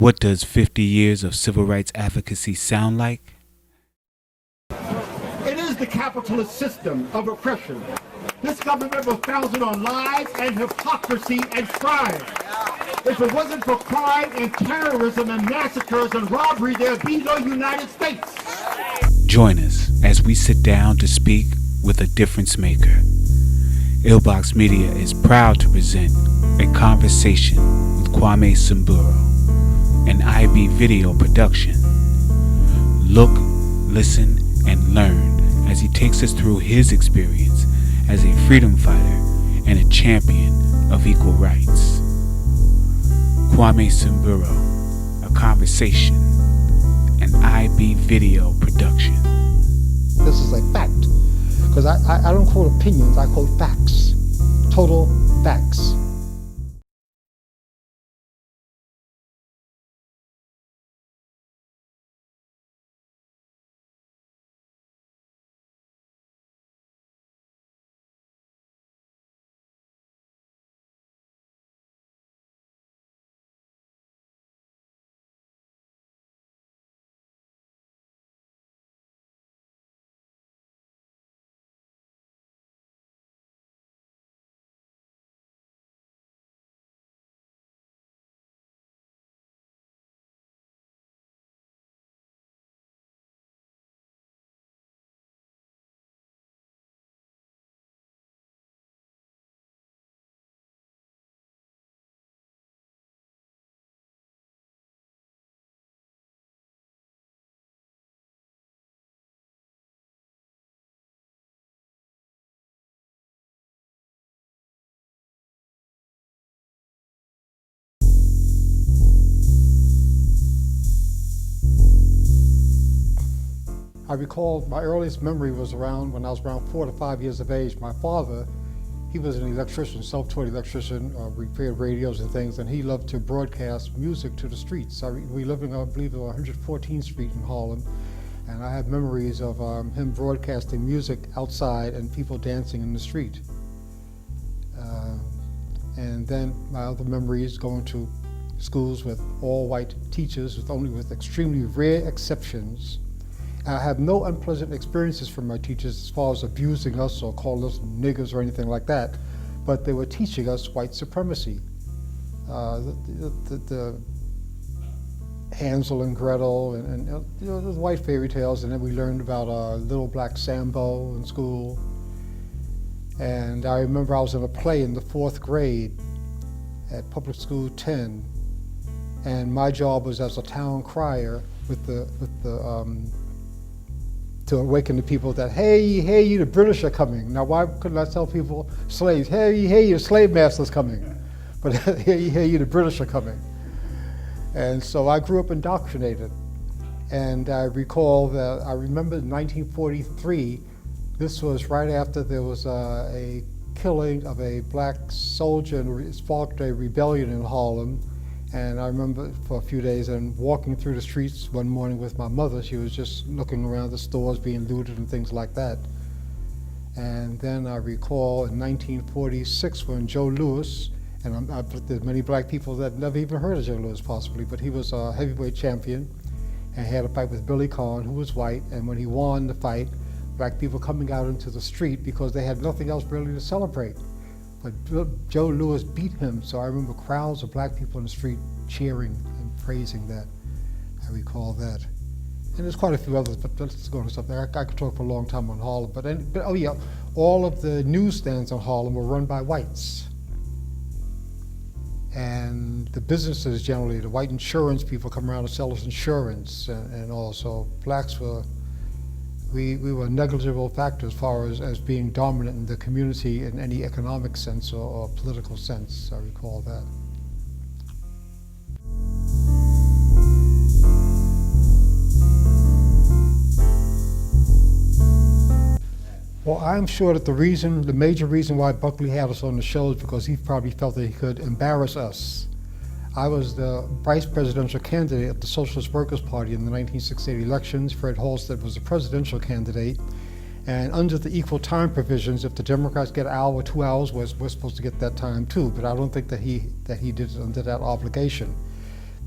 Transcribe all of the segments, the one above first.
What does 50 years of civil rights advocacy sound like? It is the capitalist system of oppression. This government was founded on lies and hypocrisy and crime. If it wasn't for crime and terrorism and massacres and robbery, there'd be no United States. Join us as we sit down to speak with a difference maker. Illbox Media is proud to present a conversation with Kwame Somburu, an IB video production. Look, listen, and learn as he takes us through his experience as a freedom fighter and a champion of equal rights. Kwame Somburu, a conversation, an IB video production. This is a fact, because I don't quote opinions, I quote facts, total facts. I recall my earliest memory was around when I was around 4 to 5 years of age. My father, he was an electrician, self-taught electrician, repaired radios and things, and he loved to broadcast music to the streets. We lived in, I believe, on 114th Street in Harlem, and I have memories of him broadcasting music outside and people dancing in the street. And then my other memories going to schools with all white teachers, with extremely rare exceptions. I have no unpleasant experiences from my teachers as far as abusing us or calling us niggers or anything like that, but they were teaching us white supremacy. The Hansel and Gretel and the white fairy tales, and then we learned about Little Black Sambo in school. And I remember I was in a play in the 4th grade at Public School 10, and my job was as a town crier to awaken the people that, hey, you, the British are coming. Now, why couldn't I tell people, slaves, hey, your slave master's coming. But hey, you, the British are coming. And so I grew up indoctrinated. And I recall that, I remember in 1943, this was right after there was a killing of a black soldier and it sparked a rebellion in Harlem. And I remember for a few days and walking through the streets one morning with my mother. She was just looking around the stores being looted and things like that. And then I recall in 1946 when Joe Louis, and there's many black people that never even heard of Joe Louis possibly, but he was a heavyweight champion and had a fight with Billy Conn, who was white. And when he won the fight, black people coming out into the street because they had nothing else really to celebrate. But Joe Louis beat him, so I remember crowds of black people in the street cheering and praising that. I recall that. And there's quite a few others, but let's go into something. I could talk for a long time on Harlem, but oh yeah, all of the newsstands on Harlem were run by whites. And the businesses generally, the white insurance people come around to sell us insurance and also blacks were, we were negligible factors as far as being dominant in the community in any economic sense or political sense. I recall that. Well, I'm sure that the major reason why Buckley had us on the show is because he probably felt that he could embarrass us. I was the vice presidential candidate of the Socialist Workers' Party in the 1968 elections. Fred Halstead was the presidential candidate. And under the equal time provisions, if the Democrats get an hour or 2 hours, we're supposed to get that time too. But I don't think that he did it under that obligation.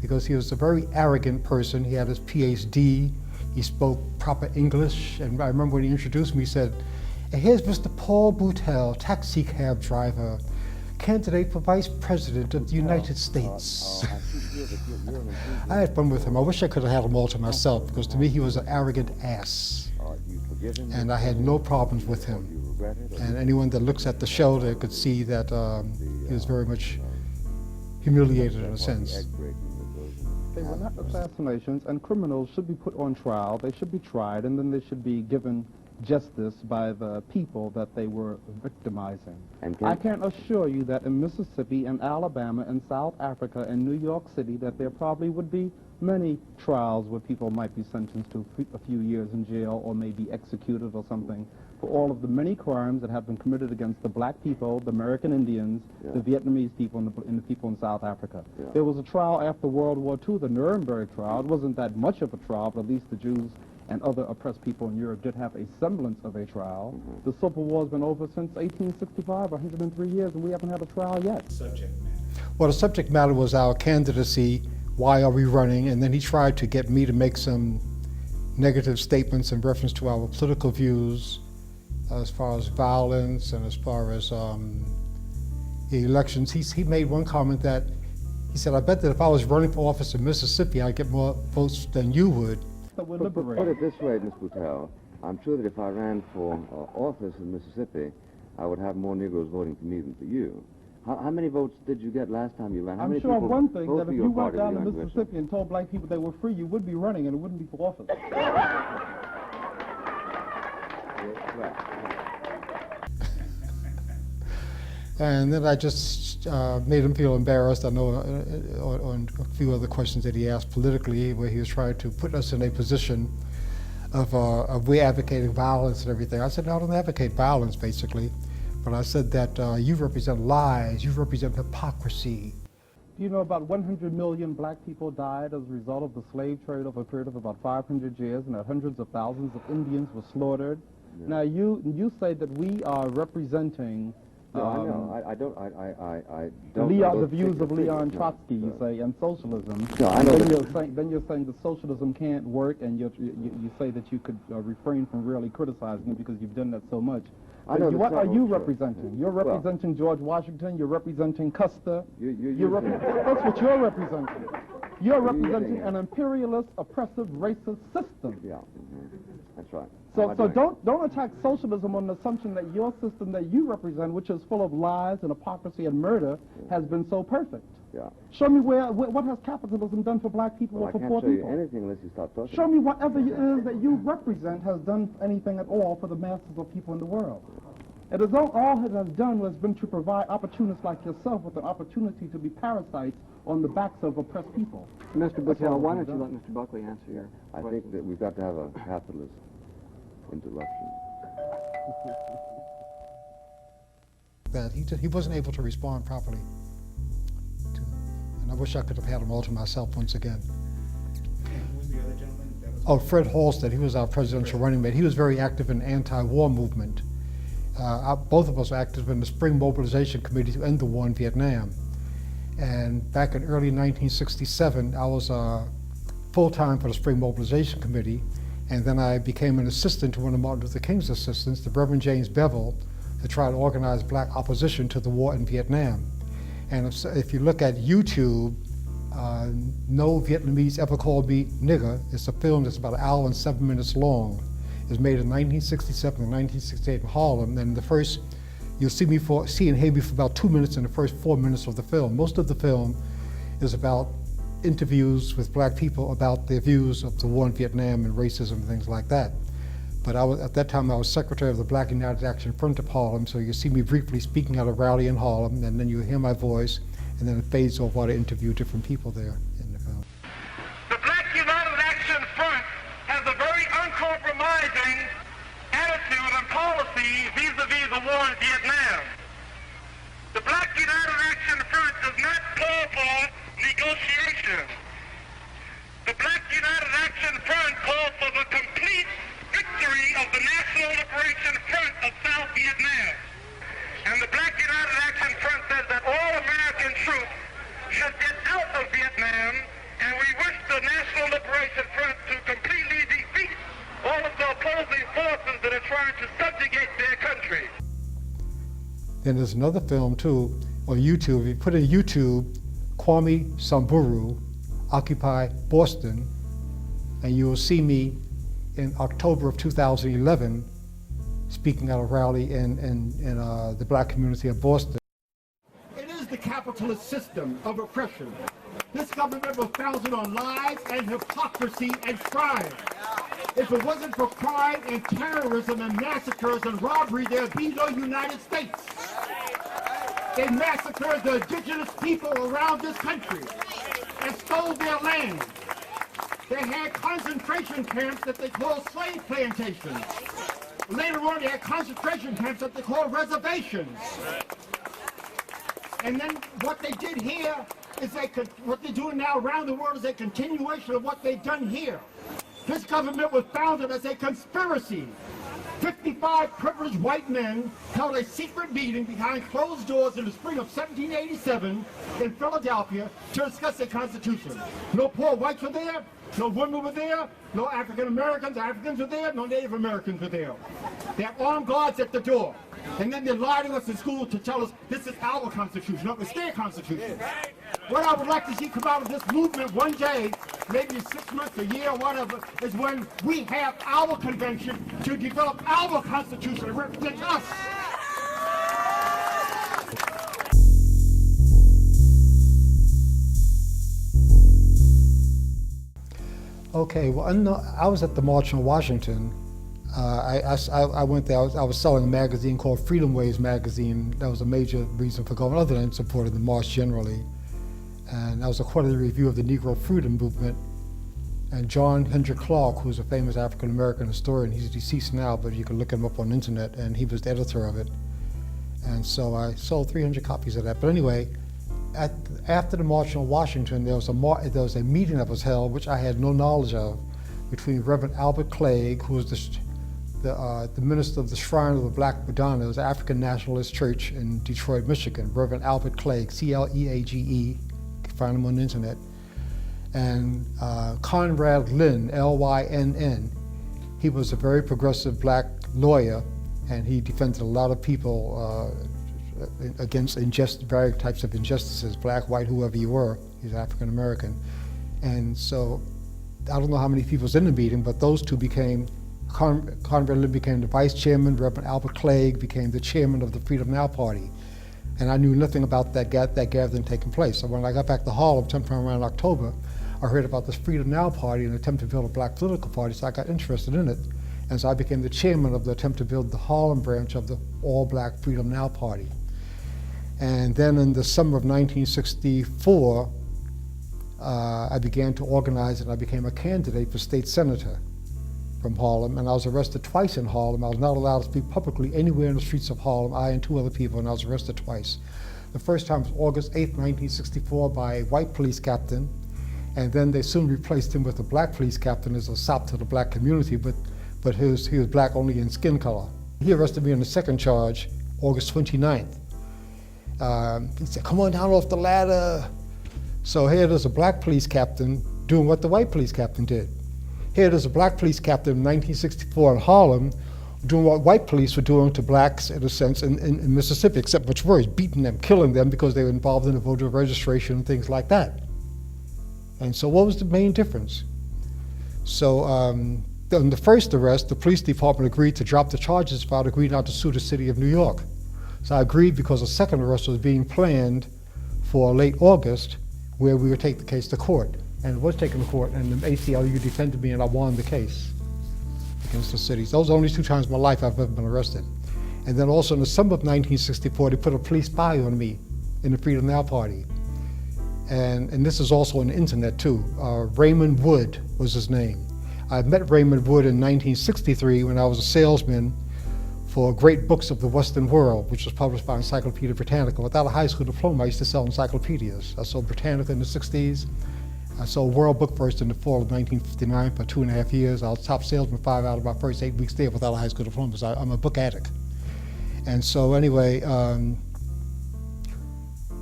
because he was a very arrogant person. He had his PhD, he spoke proper English, and I remember when he introduced me, he said, "And here's Mr. Paul Boutel, taxi cab driver, candidate for Vice President of the United States." I had fun with him. I wish I could have had him all to myself, because to me he was an arrogant ass. And I had no problems with him. And anyone that looks at the show there could see that he was very much humiliated in a sense. They were not assassinations, and criminals should be put on trial. They should be tried, and then they should be given justice by the people that they were victimizing. I can assure you that in Mississippi and Alabama and South Africa and New York City that there probably would be many trials where people might be sentenced to a few years in jail or maybe executed or something for all of the many crimes that have been committed against the black people, the American Indians, the Vietnamese people, and the people in South Africa. There was a trial after World War II, the Nuremberg trial. It wasn't that much of a trial, but at least the Jews and other oppressed people in Europe did have a semblance of a trial. The Civil War has been over since 1865, 103 years, and we haven't had a trial yet. Subject matter. Well, the subject matter was our candidacy, why are we running, and then he tried to get me to make some negative statements in reference to our political views as far as violence and as far as the elections. He made one comment that, he said, "I bet that if I was running for office in Mississippi, I'd get more votes than you would." So we're Put liberated. it this way, Ms. Boutel, I'm sure that if I ran for office in Mississippi, I would have more Negroes voting for me than for you. How many votes did you get last time you ran? How I'm many sure of people one thing, voted that for if your you went party down to during the Mississippi and told black people they were free, you would be running and it wouldn't be for office. And then I just made him feel embarrassed. I know on a few other questions that he asked politically, where he was trying to put us in a position of we advocating violence and everything. I said, no, I don't advocate violence, basically. But I said that you represent lies, you represent hypocrisy. Do you know about 100 million black people died as a result of the slave trade over a period of about 500 years, and that hundreds of thousands of Indians were slaughtered? Yeah. Now, you say that we are representing no, I know. I don't. the views of Leon Trotsky, you say, and socialism. No, I know. Then you're saying that socialism can't work, and you say that you could refrain from really criticizing it because you've done that so much. What are you representing? You're representing George Washington. You're representing Custer. That's what you're representing. You're representing an imperialist, oppressive, racist system. Yeah, that's right. So don't attack socialism on the assumption that your system that you represent, which is full of lies and hypocrisy and murder, has been so perfect. Yeah. Show me what has capitalism done for black people or for poor people? I can't show you anything unless you start talking. Show me whatever it is that you represent has done anything at all for the masses of people in the world. It is all it has done was been to provide opportunists like yourself with an opportunity to be parasites on the backs of oppressed people. Mr. Boutel, why don't you let Mr. Buckley answer your I think that we've got to have a capitalist interruption. That he wasn't able to respond properly. And I wish I could have had him all to myself once again. Who was the other gentleman? That was Fred Halstead, he was our presidential running mate. He was very active in the anti-war movement. Both of us were active in the Spring Mobilization Committee to end the war in Vietnam. And back in early 1967, I was full-time for the Spring Mobilization Committee, and then I became an assistant to one of Martin Luther King's assistants, the Reverend James Bevel, to try to organize black opposition to the war in Vietnam. And if you look at YouTube, No Vietnamese Ever Called Me Nigger, it's a film that's about 1 hour and 7 minutes long. It was made in 1967 and 1968 in Harlem, and you'll see and hear me for about 2 minutes in the first 4 minutes of the film. Most of the film is about interviews with black people about their views of the war in Vietnam and racism and things like that. But at that time I was secretary of the Black United Action Front of Harlem, so you see me briefly speaking at a rally in Harlem, and then you hear my voice, and then it fades off while I interview different people there in the film. The Black United Action Front has a very uncompromising attitude and policy vis-a-vis the war in Vietnam. The Black United Action Front does not call for negotiation. The Black United Action Front calls for the complete victory of the National Liberation Front of South Vietnam. And the Black United Action Front says that all American troops should get out of Vietnam Then there's another film too, on YouTube. If you put in YouTube, Kwame Somburu, Occupy Boston, and you will see me in October of 2011 speaking at a rally in the black community of Boston. It is the capitalist system of oppression. This government was founded on lies and hypocrisy and crime. If it wasn't for crime and terrorism and massacres and robbery, there'd be no United States. They massacred the indigenous people around this country and stole their land. They had concentration camps that they called slave plantations. Later on, they had concentration camps that they called reservations. And then what they did here is what they're doing now around the world is a continuation of what they've done here. This government was founded as a conspiracy. 55 privileged white men held a secret meeting behind closed doors in the spring of 1787 in Philadelphia to discuss a constitution. No poor whites were there, no women were there, no Africans were there, no Native Americans were there. They had armed guards at the door. And then they lied to us in school to tell us this is our constitution, no, it's their constitution. What I would like to see come out of this movement one day, maybe in 6 months, a year, whatever, is when we have our convention to develop our constitution to represent us. Okay, well, I was at the March on Washington. I went there. I was selling a magazine called Freedom Waves magazine. That was a major reason for going, other than supporting the march generally. And that was a quarterly review of the Negro Freedom Movement. And John Hendrick Clark, who's a famous African-American historian, he's deceased now, but you can look him up on the internet, and he was the editor of it. And so I sold 300 copies of that. But anyway, after the March on Washington, there was a meeting that was held, which I had no knowledge of, between Reverend Albert Clegg, who was the minister of the Shrine of the Black Madonna. It was an African Nationalist church in Detroit, Michigan. Reverend Albert Clegg, C-L-E-A-G-E, you can find him on the internet. And Conrad Lynn, L-Y-N-N. He was a very progressive black lawyer, and he defended a lot of people against various types of injustices, black, white, whoever you were. He's African American. And so I don't know how many people was in the meeting, but those two became, Conrad Lynn became the vice chairman, Reverend Albert Clegg became the chairman of the Freedom Now Party. And I knew nothing about that gathering taking place. So when I got back to Harlem, sometime around October, I heard about this Freedom Now Party and the attempt to build a black political party, so I got interested in it. And so I became the chairman of the attempt to build the Harlem branch of the all-black Freedom Now Party. And then in the summer of 1964, I began to organize and I became a candidate for state senator from Harlem, and I was arrested twice in Harlem. I was not allowed to speak publicly anywhere in the streets of Harlem, I and two other people, and I was arrested twice. The first time was August 8th, 1964 by a white police captain, and then they soon replaced him with a black police captain as a sop to the black community, but he was black only in skin color. He arrested me on the second charge, August 29th. He said, "Come on down off the ladder." So here there's a black police captain doing what the white police captain did. Here there's a black police captain in 1964 in Harlem doing what white police were doing to blacks, in a sense, in Mississippi, except much worse, beating them, killing them because they were involved in the voter registration and things like that. And so what was the main difference? So on the first arrest, the police department agreed to drop the charges if I'd agreed not to sue the city of New York. So I agreed because a second arrest was being planned for late August, where we would take the case to court. And it was taken to court, and the ACLU defended me, and I won the case against the cities. Those are the only two times in my life I've ever been arrested. And then also in the summer of 1964, they put a police spy on me in the Freedom Now Party. And this is also on the internet too. Raymond Wood was his name. I met Raymond Wood in 1963 when I was a salesman for Great Books of the Western World, which was published by Encyclopedia Britannica. Without a high school diploma, I used to sell encyclopedias. I sold Britannica in the 60s. I sold World Book First in the fall of 1959 for 2.5 years. I was top salesman 5 out of my first 8 weeks there without a high school diploma. So I'm a book addict. And so anyway,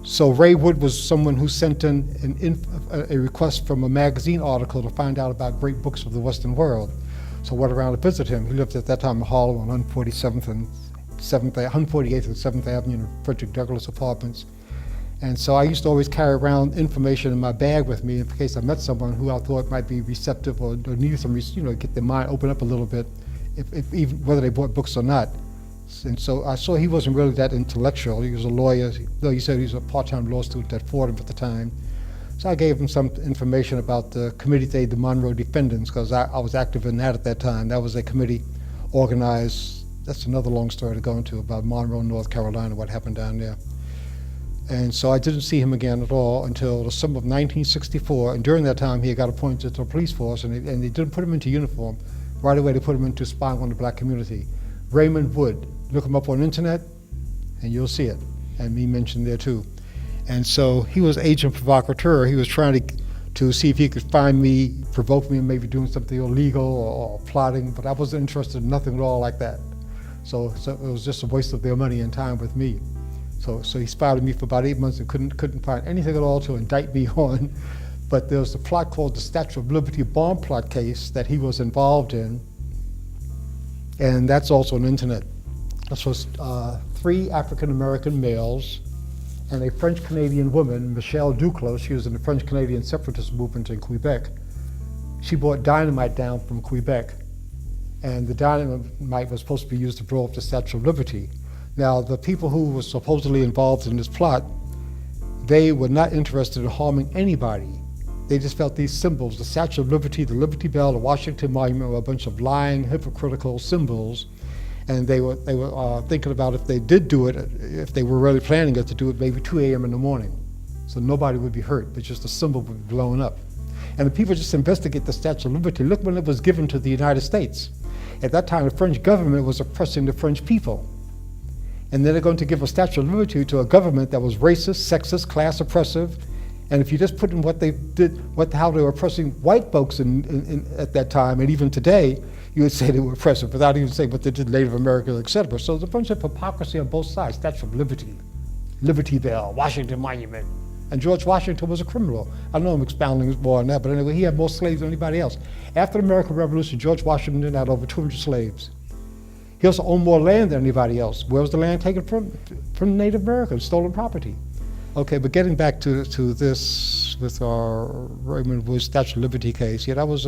so Ray Wood was someone who sent in a request from a magazine article to find out about Great Books of the Western World. So I went around to visit him. He lived at that time in Harlem on 147th and 148th and 7th Avenue in Frederick Douglass Apartments. And so I used to always carry around information in my bag with me in case I met someone who I thought might be receptive or needed some, get their mind open up a little bit, if even whether they bought books or not. And so I saw he wasn't really that intellectual. He was a lawyer, though he said he was a part-time law student at Fordham at the time. So I gave him some information about the Committee to Aid the Monroe Defendants, because I was active in that at that time. That was a committee organized, that's another long story to go into, about Monroe, North Carolina, what happened down there. And so I didn't see him again at all until the summer of 1964, and during that time he got appointed to the police force, and they didn't put him into uniform. Right away they put him into spying on the black community. Raymond Wood, look him up on the internet, and you'll see it, and me mentioned there too. And so he was agent provocateur. He was trying to see if he could find me, provoke me, and maybe doing something illegal or plotting, but I wasn't interested in nothing at all like that. So it was just a waste of their money and time with me. So he spied on me for about 8 months and couldn't find anything at all to indict me on. But there was a plot called the Statue of Liberty bomb plot case that he was involved in, and that's also on the internet. This was 3 African-American males and a French-Canadian woman, Michelle Duclos. She was in the French-Canadian separatist movement in Quebec. She brought dynamite down from Quebec, and the dynamite was supposed to be used to blow up the Statue of Liberty. Now, the people who were supposedly involved in this plot, they were not interested in harming anybody. They just felt these symbols, the Statue of Liberty, the Liberty Bell, the Washington Monument, were a bunch of lying, hypocritical symbols. And they were thinking about if they did do it, if they were really planning it, to do it maybe 2 a.m. in the morning. So nobody would be hurt, but just the symbol would be blown up. And the people just investigate the Statue of Liberty. Look when it was given to the United States. At that time, the French government was oppressing the French people. And then they're going to give a Statue of Liberty to a government that was racist, sexist, class oppressive. And if you just put in what they did, how they were oppressing white folks at that time, and even today, you would say they were oppressive without even saying what they did Native Americans, etc. So there's a bunch of hypocrisy on both sides. Statue of Liberty, Liberty Bell, Washington Monument. And George Washington was a criminal. I know I'm expounding more on that, but anyway, he had more slaves than anybody else. After the American Revolution, George Washington had over 200 slaves. He also owned more land than anybody else. Where was the land taken from? From Native Americans, stolen property. Okay, but getting back to this with our Raymond Wood Statue of Liberty case, that was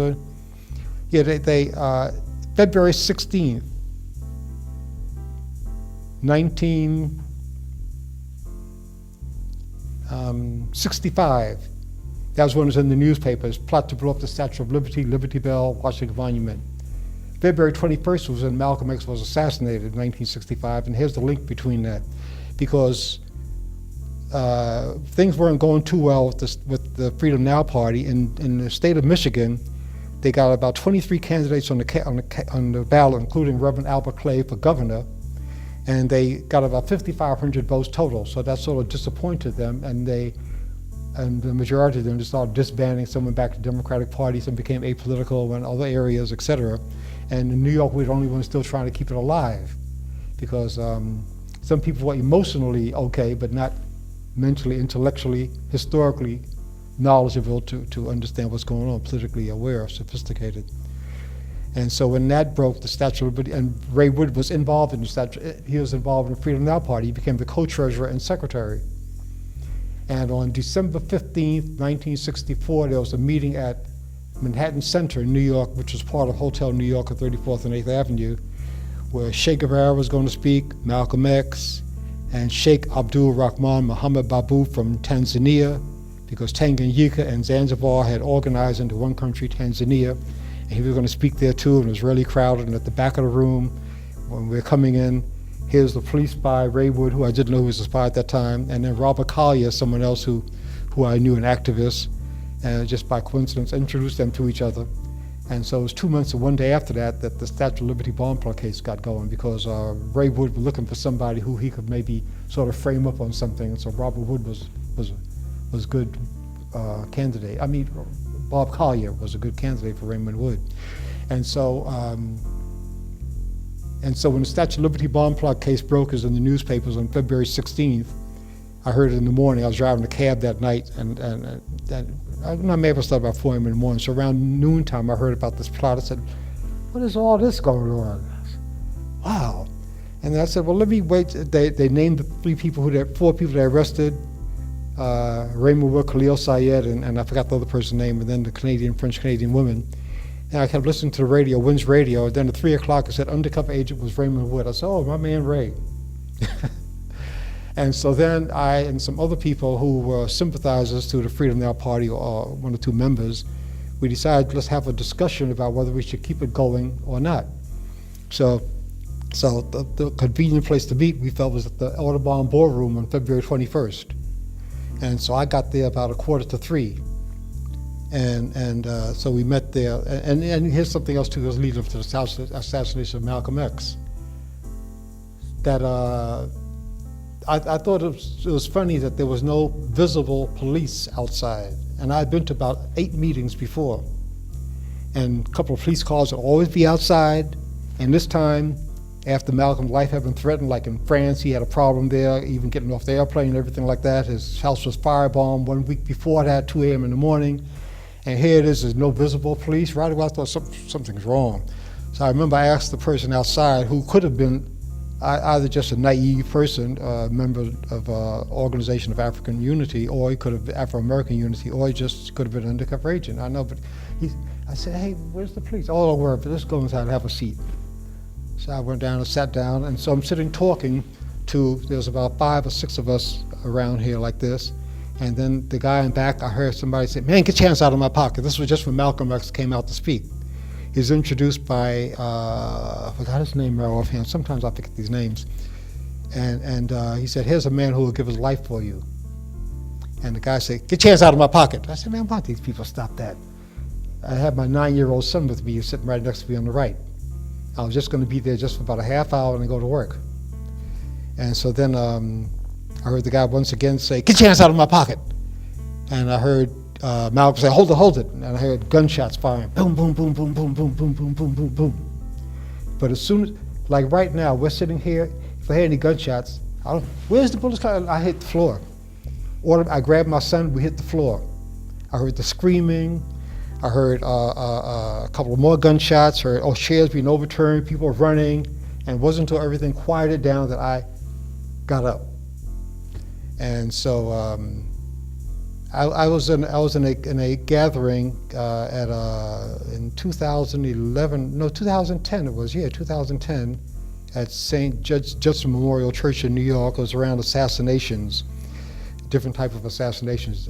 February 16th, 1965. That was when it was in the newspapers, plot to blow up the Statue of Liberty, Liberty Bell, Washington Monument. February 21st was when Malcolm X was assassinated in 1965, and here's the link between that. Because things weren't going too well with the Freedom Now Party. In the state of Michigan, they got about 23 candidates on the ballot, including Reverend Albert Clay for governor, and they got about 5,500 votes total. So that sort of disappointed them, and the majority of them just started disbanding. Some went back to Democratic Party, some became apolitical, went other areas, etc. And in New York, we're the only ones still trying to keep it alive, because some people were emotionally okay, but not mentally, intellectually, historically knowledgeable to understand what's going on, politically aware, sophisticated. And so when that broke, the Statue of Liberty, and Ray Wood was involved in the statue, he was involved in the Freedom Now Party. He became the co-treasurer and secretary. And on December 15th, 1964, there was a meeting at Manhattan Center in New York, which was part of Hotel New York at 34th and 8th Avenue, where Che Guevara was going to speak, Malcolm X, and Sheikh Abdul Rahman Muhammad Babu from Tanzania, because Tanganyika and Zanzibar had organized into one country, Tanzania, and he was going to speak there too, and it was really crowded. And at the back of the room, when we were coming in, here's the police spy, Ray Wood, who I didn't know he was a spy at that time, and then Robert Collier, someone else who I knew, an activist, and just by coincidence introduced them to each other. And so it was 2 months and one day after that the Statue of Liberty bomb plot case got going, because Ray Wood was looking for somebody who he could maybe sort of frame up on something. And so Robert Wood was a good candidate. I mean, Bob Collier was a good candidate for Raymond Wood. And so when the Statue of Liberty bomb plot case broke, is in the newspapers on February 16th, I heard it in the morning. I was driving a cab that night, and I may have started about 4 a.m. in the morning. So around noontime, I heard about this plot. I said, "What is all this going on?" Wow. And then I said, well, let me wait. They named the four people they arrested, Raymond Wood, Khalil Sayed, and I forgot the other person's name, and then the French-Canadian woman. And I kept listening to the radio, WINS radio, and then at 3 o'clock it said undercover agent was Raymond Wood. I said, oh, my man Ray. And so then I and some other people who were sympathizers to the Freedom Now Party, or one or two members, we decided let's have a discussion about whether we should keep it going or not. So the convenient place to meet, we felt, was at the Audubon Ballroom on February 21st. And so I got there about 2:45. And so we met there. And here's something else too, that was leading up to the assassination of Malcolm X. That I thought it was funny that there was no visible police outside. And I'd been to about 8 meetings before. And a couple of police cars would always be outside. And this time, after Malcolm's life had been threatened, like in France, he had a problem there, even getting off the airplane and everything like that. His house was firebombed 1 week before that, 2 a.m. in the morning. And here it is, there's no visible police. Right away, I thought something's wrong. So I remember I asked the person outside, who could have been either just a naive person, a member of Organization of African Unity, or he could have been Afro-American Unity, or he just could have been an undercover agent. I know, but I said, hey, where's the police? Oh, don't worry, but let's go inside and have a seat. So I went down and sat down, and so I'm sitting talking to, there's about 5 or 6 of us around here like this, and then the guy in back, I heard somebody say, man, get your hands out of my pocket. This was just when Malcolm X came out to speak. He's introduced by, I forgot his name right offhand, sometimes I forget these names, and he said, here's a man who will give his life for you. And the guy said, get your hands out of my pocket. I said, man, why don't these people stop that? I had my 9-year-old son with me, he was sitting right next to me on the right. I was just going to be there just for about a half hour and then go to work. And so then I heard the guy once again say, get your hands out of my pocket. And I heard Malcolm say, hold it. And I heard gunshots firing, boom, boom, boom, boom, boom, boom, boom, boom, boom, boom, boom. But as soon as, like right now, we're sitting here, if I hear any gunshots, where's the bullets coming? I hit the floor. Or I grabbed my son, we hit the floor. I heard the screaming. I heard a couple of more gunshots, heard chairs being overturned, people running, and it wasn't until everything quieted down that I got up. And so I was in a gathering in 2010 it was, 2010, at St. Judson Memorial Church in New York. It was around assassinations, different type of assassinations.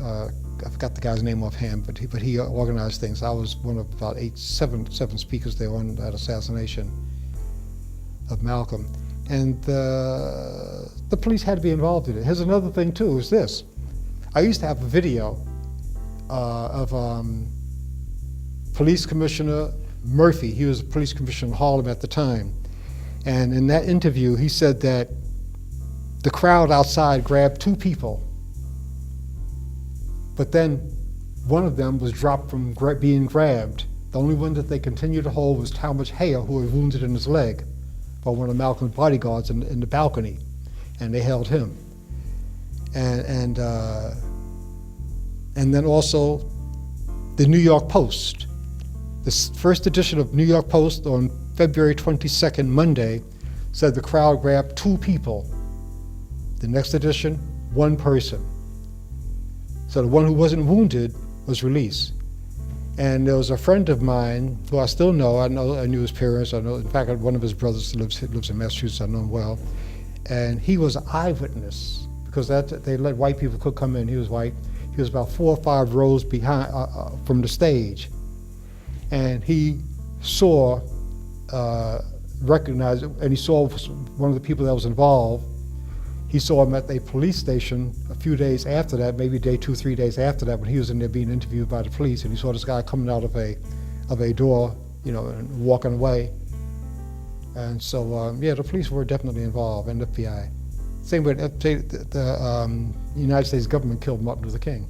I forgot the guy's name offhand, but he organized things. I was one of about seven speakers there on that assassination of Malcolm. And the police had to be involved in it. Here's another thing too, is this. I used to have a video of Police Commissioner Murphy. He was a police commissioner in Harlem at the time. And in that interview, he said that the crowd outside grabbed 2 people, but then one of them was dropped from being grabbed. The only one that they continued to hold was Talmadge Hale, who was wounded in his leg by one of Malcolm's bodyguards in the balcony, and they held him. And then also the New York Post. The first edition of New York Post on February 22nd, Monday, said the crowd grabbed 2 people. The next edition, 1 person. So the one who wasn't wounded was released. And there was a friend of mine who I still know. I knew his parents. In fact, one of his brothers lives in Massachusetts. I know him well. And he was an eyewitness because they let white people could come in. He was white. He was about 4 or 5 rows behind from the stage. And he saw, recognized, and he saw one of the people that was involved. He saw him at a police station a few days after that, maybe 2 or 3 days after that, when he was in there being interviewed by the police, and he saw this guy coming out of a door, and walking away. And so, the police were definitely involved, and the FBI. Same way, the United States government killed Martin Luther King.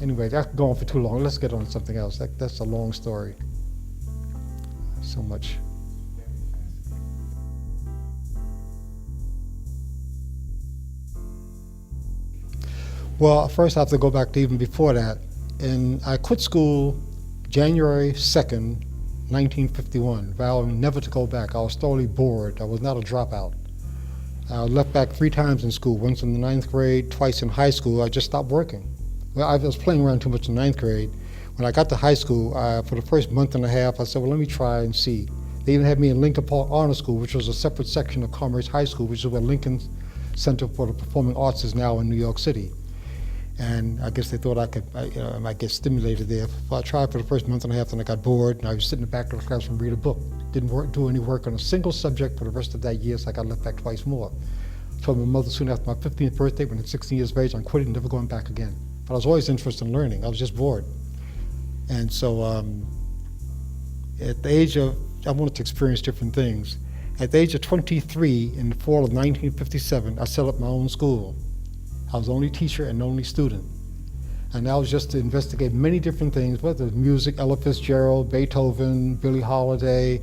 Anyway, that's going for too long. Let's get on to something else. That's a long story. So much. Well, first I have to go back to even before that. And I quit school January 2nd, 1951, vowing never to go back. I was thoroughly bored. I was not a dropout. I left back 3 times in school, once in the 9th grade, twice in high school. I just stopped working. Well, I was playing around too much in 9th grade. When I got to high school, for the first month and a half, I said, well, let me try and see. They even had me in Lincoln Park Honor School, which was a separate section of Commerce High School, which is where Lincoln Center for the Performing Arts is now in New York City. And I guess they thought I might get stimulated there. So I tried for the first month and a half, and I got bored, and I would sit in the back of the class and read a book. Didn't do any work on a single subject for the rest of that year, so I got left back twice more. Told my mother soon after my 15th birthday, when I was 16 years of age, I'm quitting, never going back again. But I was always interested in learning. I was just bored. And so at the age of, I wanted to experience different things. At the age of 23, in the fall of 1957, I set up my own school. I was the only teacher and the only student. And that was just to investigate many different things, whether it was music, Ella Fitzgerald, Beethoven, Billie Holiday,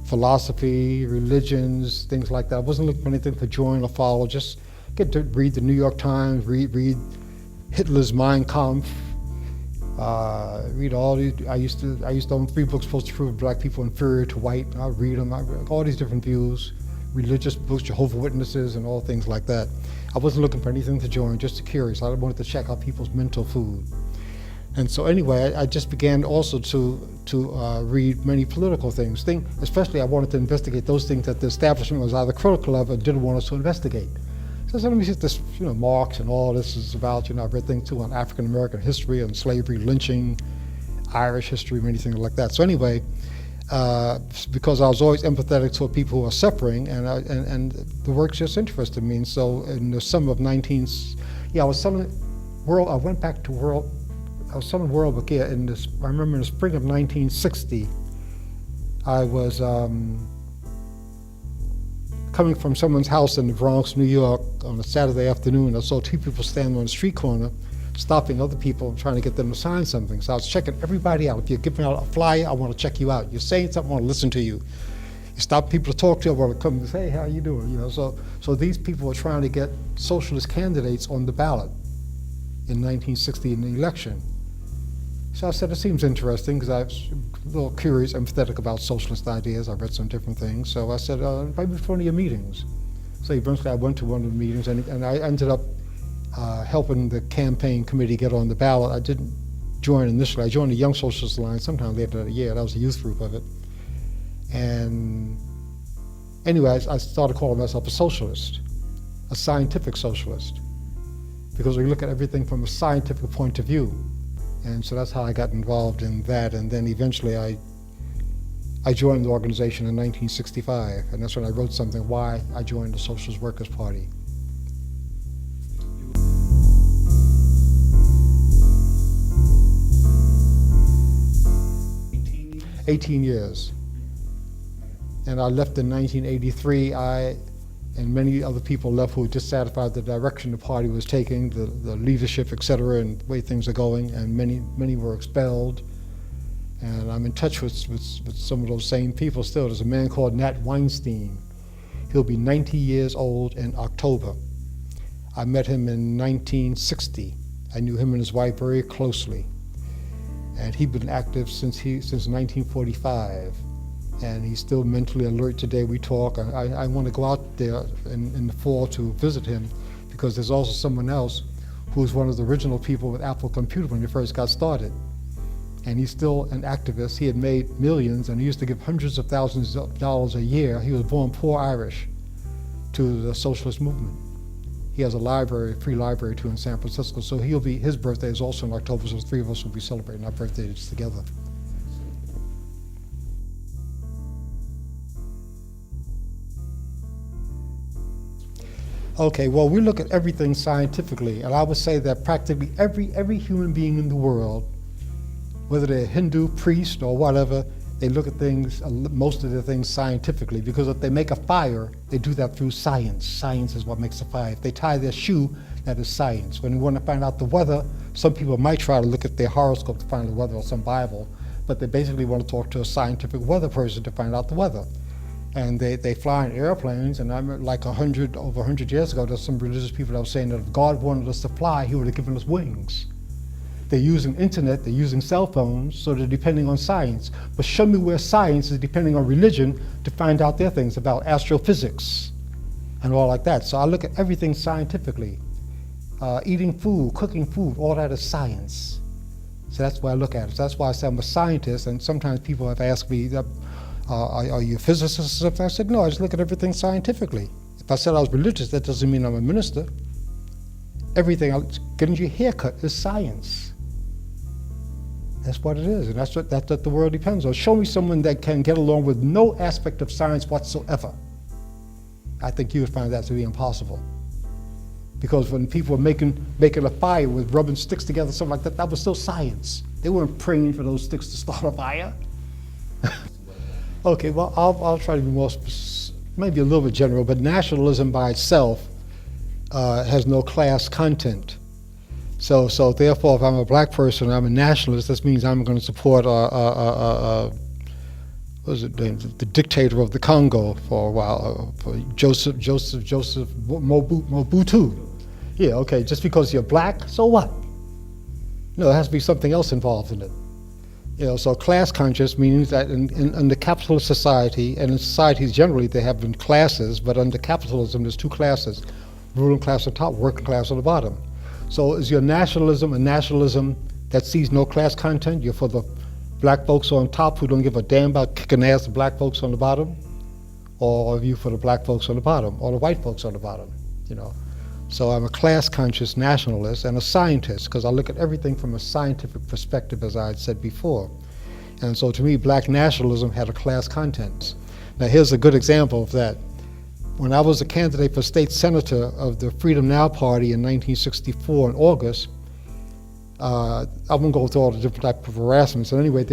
philosophy, religions, things like that. I wasn't looking for anything to join or follow, just get to read the New York Times, read Hitler's Mein Kampf, read all these. I used to own 3 books supposed to prove black people inferior to white. I'd read them, all these different views, religious books, Jehovah's Witnesses, and all things like that. I wasn't looking for anything to join, just curious. I wanted to check out people's mental food. And so anyway, I just began also to read many political things. Especially I wanted to investigate those things that the establishment was either critical of or didn't want us to investigate. So let me see this, Marx and all this is about, I've read things too on African American history and slavery, lynching, Irish history, many things like that. So anyway, because I was always empathetic toward people who are suffering, and the work just interested me. And so in the summer of I was selling World Book, yeah, I remember in the spring of 1960, I was coming from someone's house in the Bronx, New York, on a Saturday afternoon. I saw 2 people standing on the street corner, stopping other people and trying to get them to sign something. So I was checking everybody out. If you're giving out a flyer, I want to check you out. You're saying something, I want to listen to you. You stop people to talk to, I want to come and say, hey, how you doing? So these people were trying to get socialist candidates on the ballot in 1960 in the election. So I said, it seems interesting, because I was a little curious, empathetic about socialist ideas. I read some different things. So I said, invite me to one of your meetings. So eventually I went to one of the meetings, and I ended up helping the campaign committee get on the ballot. I didn't join initially. I joined the Young Socialist Alliance sometime later that year. That was a youth group of it. And anyway, I started calling myself a socialist, a scientific socialist, because we look at everything from a scientific point of view. And so that's how I got involved in that. And then eventually I joined the organization in 1965. And that's when I wrote something, why I joined the Socialist Workers' Party. $18 years. And I left in 1983. And many other people left who were dissatisfied with the direction the party was taking, the leadership, et cetera, and the way things are going, and many were expelled. And I'm in touch with some of those same people still. There's a man called Nat Weinstein. He'll be 90 years old in October. I met him in 1960. I knew him and his wife very closely. And he'd been active since 1945. And he's still mentally alert today. We talk. I want to go out there in the fall to visit him, because there's also someone else who's one of the original people with Apple Computer when it first got started. And he's still an activist. He had made millions, and he used to give hundreds of thousands of dollars a year. He was born poor Irish to the socialist movement. He has a library, a free library too in San Francisco. So his birthday is also in October, so the 3 of us will be celebrating our birthdays together. Okay, well, we look at everything scientifically, and I would say that practically every human being in the world, whether they're Hindu, priest, or whatever, they look at things, most of the things scientifically, because if they make a fire, they do that through science. Science is what makes a fire. If they tie their shoe, that is science. When we want to find out the weather, some people might try to look at their horoscope to find the weather or some Bible, but they basically want to talk to a scientific weather person to find out the weather. And they fly in airplanes, and I remember like over 100 years ago, there's some religious people that were saying that if God wanted us to fly, he would have given us wings. They're using internet, they're using cell phones, so they're depending on science. But show me where science is depending on religion to find out their things about astrophysics and all like that. So I look at everything scientifically. Eating food, cooking food, all that is science. So that's why I look at it. So that's why I say I'm a scientist, and sometimes people have asked me, are you a physicist or something? I said, no, I just look at everything scientifically. If I said I was religious, that doesn't mean I'm a minister. Everything, getting your hair cut is science. That's what it is, and that's what the world depends on. Show me someone that can get along with no aspect of science whatsoever. I think you would find that to be impossible. Because when people were making a fire with rubbing sticks together, something like that, that was still science. They weren't praying for those sticks to start a fire. Okay, well, I'll try to be more, maybe a little bit general, but nationalism by itself has no class content. So therefore, if I'm a black person, I'm a nationalist, this means I'm going to support what was it, the dictator of the Congo for a while, for Joseph Mobutu. Yeah, okay, just because you're black, so what? No, there has to be something else involved in it. You know, so class conscious means that in the capitalist society, and in societies generally, they have been classes, but under capitalism, there's two classes, ruling class on top, working class on the bottom. So is your nationalism a nationalism that sees no class content? You're for the black folks on top who don't give a damn about kicking ass the black folks on the bottom? Or are you for the black folks on the bottom, or the white folks on the bottom, you know? So I'm a class-conscious nationalist and a scientist, because I look at everything from a scientific perspective, as I had said before. And so to me, black nationalism had a class content. Now here's a good example of that. When I was a candidate for state senator of the Freedom Now Party in 1964 in August, I won't go through all the different types of harassments. So anyway,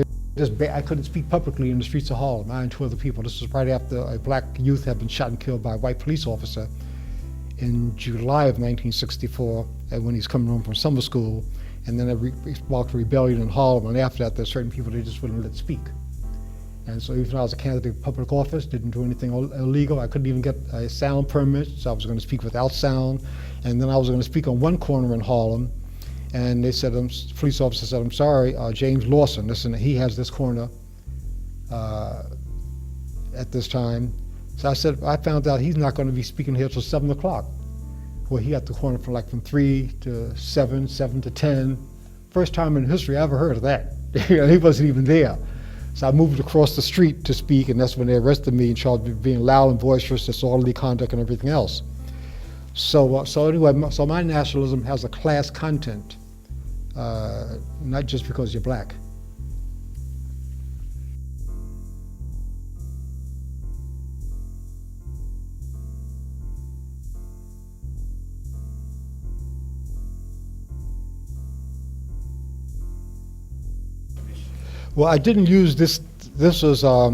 I couldn't speak publicly in the streets of Harlem, I and two other people. This was right after a black youth had been shot and killed by a white police officer in July of 1964, when he's coming home from summer school, and then it sparked a rebellion in Harlem, and after that, there's certain people they just wouldn't let speak. And so even though I was a candidate for public office, didn't do anything illegal, I couldn't even get a sound permit, so I was going to speak without sound. And then I was going to speak on one corner in Harlem, and they said, police officer said, I'm sorry, James Lawson, listen, he has this corner at this time. So I said, I found out he's not going to be speaking here till 7 o'clock. Well, he got the corner from 3 to 7, 7 to 10. First time in history I ever heard of that. He wasn't even there. So I moved across the street to speak, and that's when they arrested me and charged me with being loud and boisterous, disorderly conduct, and everything else. So anyway, so my nationalism has a class content, not just because you're black. Well, I didn't use this. I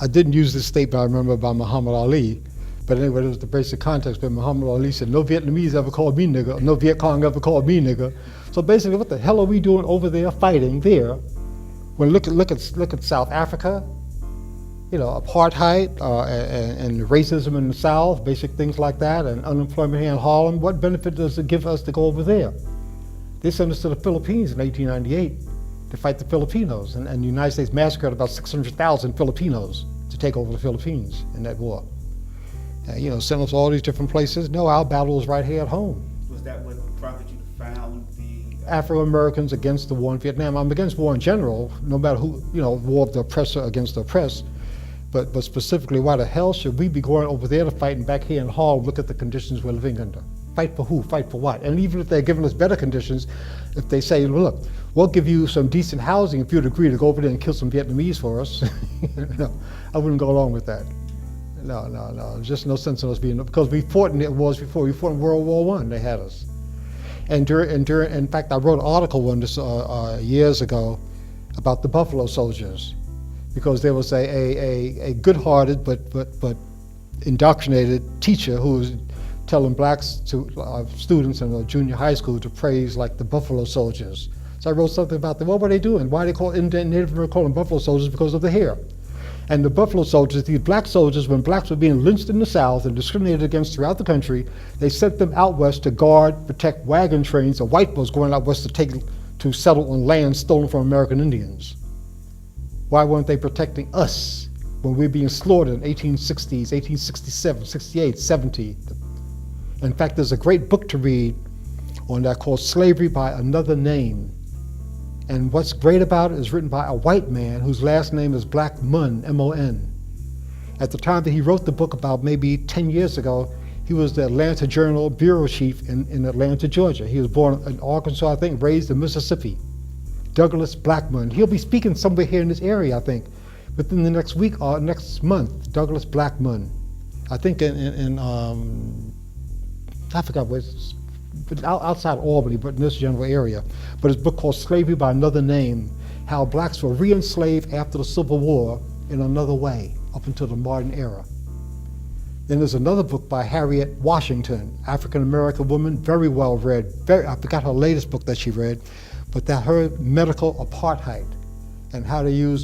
didn't use this statement, I remember, by Muhammad Ali. But anyway, it was the basic context. But Muhammad Ali said, no Vietnamese ever called me nigger, no Viet Cong ever called me nigger. So basically, what the hell are we doing over there fighting there? When look at South Africa, you know, apartheid and racism in the South, basic things like that, and unemployment here in Harlem. What benefit does it give us to go over there? They sent us to the Philippines in 1898. To fight the Filipinos, and the United States massacred about 600,000 Filipinos to take over the Philippines in that war. You know, sent us all these different places. No, our battle was right here at home. Was that what prompted you to found the Afro-Americans against the war in Vietnam? I'm against war in general, no matter who, you know, war of the oppressor against the oppressed. But specifically, why the hell should we be going over there to fight, and back here in Harlem, look at the conditions we're living under? Fight for who? Fight for what? And even if they're giving us better conditions, if they say, look, we'll give you some decent housing if you'd agree to go over there and kill some Vietnamese for us, no, I wouldn't go along with that. No. There's just no sense in us being, because we fought in wars before. We fought in World War I, they had us. And in fact, I wrote an article on this years ago about the Buffalo Soldiers, because there was a good-hearted but indoctrinated teacher who was telling blacks to students in a junior high school to praise like the Buffalo Soldiers. So I wrote something about them. What were they doing? Why they call Native American call them Buffalo Soldiers? Because of the hair. And the Buffalo Soldiers, these black soldiers, when blacks were being lynched in the South and discriminated against throughout the country, they sent them out west to guard, protect wagon trains of white folks going out west to settle on land stolen from American Indians. Why weren't they protecting us when we were being slaughtered in 1860s, 1867, 68, 70? In fact, there's a great book to read on that called Slavery by Another Name. And what's great about it is written by a white man whose last name is Black Mun, M-O-N. At the time that he wrote the book, about maybe 10 years ago, he was the Atlanta Journal bureau chief in Atlanta, Georgia. He was born in Arkansas, I think, raised in Mississippi. Douglas Blackmun. He'll be speaking somewhere here in this area, I think, within the next week or next month. Douglas Blackmun. I think in I forgot where it's, but outside Albany, but in this general area. But it's a book called Slavery by Another Name, how blacks were re-enslaved after the Civil War in another way, up until the modern era. Then there's another book by Harriet Washington, African-American woman, very well read. I forgot her latest book that she read, but that her medical apartheid and how to use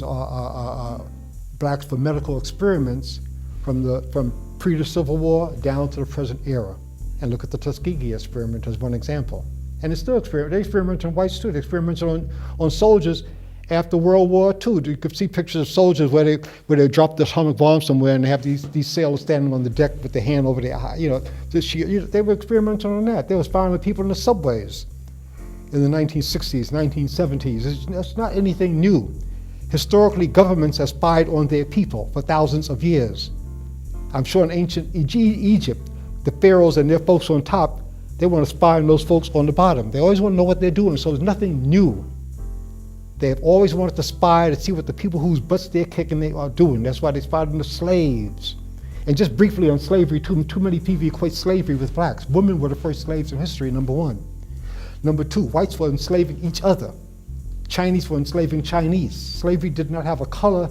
blacks for medical experiments from pre the Civil War down to the present era. And look at the Tuskegee experiment as one example. And it's still they experimented on whites too. They experimented on soldiers after World War II. You could see pictures of soldiers where they dropped this atomic bomb somewhere and they have these sailors standing on the deck with their hand over their eye. They were experimenting on that. They were spying on people in the subways in the 1960s, 1970s. It's not anything new. Historically, governments have spied on their people for thousands of years. I'm sure in ancient Egypt, the pharaohs and their folks on top, they want to spy on those folks on the bottom. They always want to know what they're doing, so there's nothing new. They've always wanted to spy to see what the people whose butts they're kicking they are doing. That's why they spied on the slaves. And just briefly on slavery, too many people equate slavery with blacks. Women were the first slaves in history, number one. Number two, whites were enslaving each other. Chinese were enslaving Chinese. Slavery did not have a color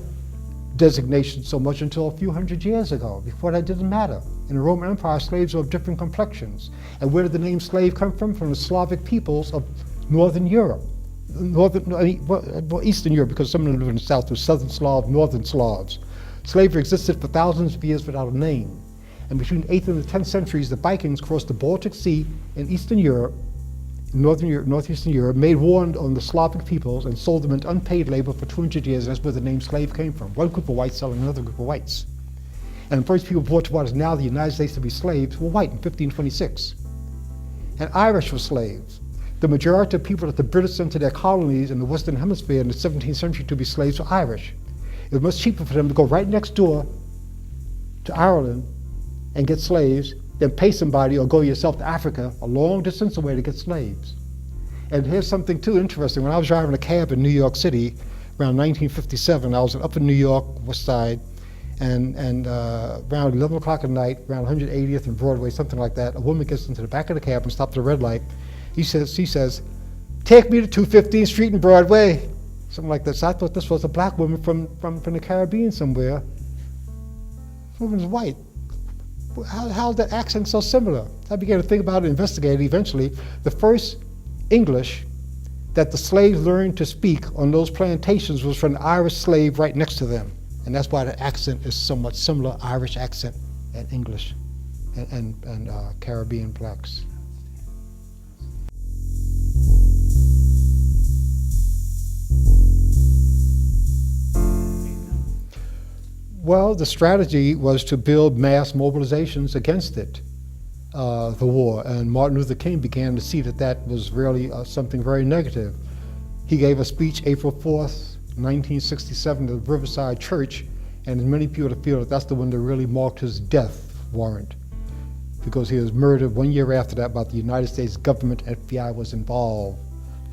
designation so much until a few hundred years ago. Before that didn't matter. In the Roman Empire, slaves were of different complexions. And where did the name slave come from? From the Slavic peoples of Northern Europe. Eastern Europe, because some of them live in the South, were Southern Slavs, Northern Slavs. Slavery existed for thousands of years without a name. And between the 8th and the 10th centuries, the Vikings crossed the Baltic Sea in Eastern Europe, Northeastern Europe, made war on the Slavic peoples and sold them into unpaid labor for 200 years, and that's where the name slave came from. One group of whites selling another group of whites. And the first people brought to what is now the United States to be slaves were white in 1526. And Irish were slaves. The majority of people that the British sent to their colonies in the Western Hemisphere in the 17th century to be slaves were Irish. It was much cheaper for them to go right next door to Ireland and get slaves than pay somebody or go yourself to Africa, a long distance away, to get slaves. And here's something too interesting. When I was driving a cab in New York City around 1957, I was up in New York, West Side, and around 11 o'clock at night, around 180th and Broadway, something like that, a woman gets into the back of the cab and stops at a red light. She says, "Take me to 215th Street and Broadway." Something like that. So I thought this was a black woman from the Caribbean somewhere. The woman's white. How's that accent so similar? I began to think about it, investigate it eventually. The first English that the slaves learned to speak on those plantations was from the Irish slave right next to them. And that's why the accent is somewhat similar, Irish accent and English and Caribbean blacks. Well, the strategy was to build mass mobilizations against it, the war, and Martin Luther King began to see that was really something very negative. He gave a speech April 4th, 1967 at the Riverside Church, and many people feel that that's the one that really marked his death warrant, because he was murdered 1 year after that by the United States government. FBI was involved.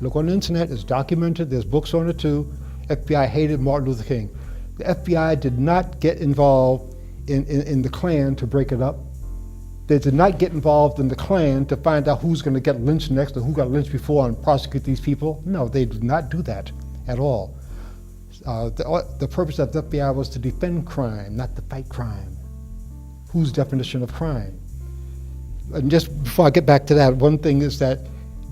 Look on the internet, it's documented, there's books on it too. FBI hated Martin Luther King. The FBI did not get involved in the Klan to break it up. They did not get involved in the Klan to find out who's going to get lynched next or who got lynched before and prosecute these people. No, they did not do that at all. The purpose of the FBI was to defend crime, not to fight crime. Whose definition of crime? And just before I get back to that, one thing is that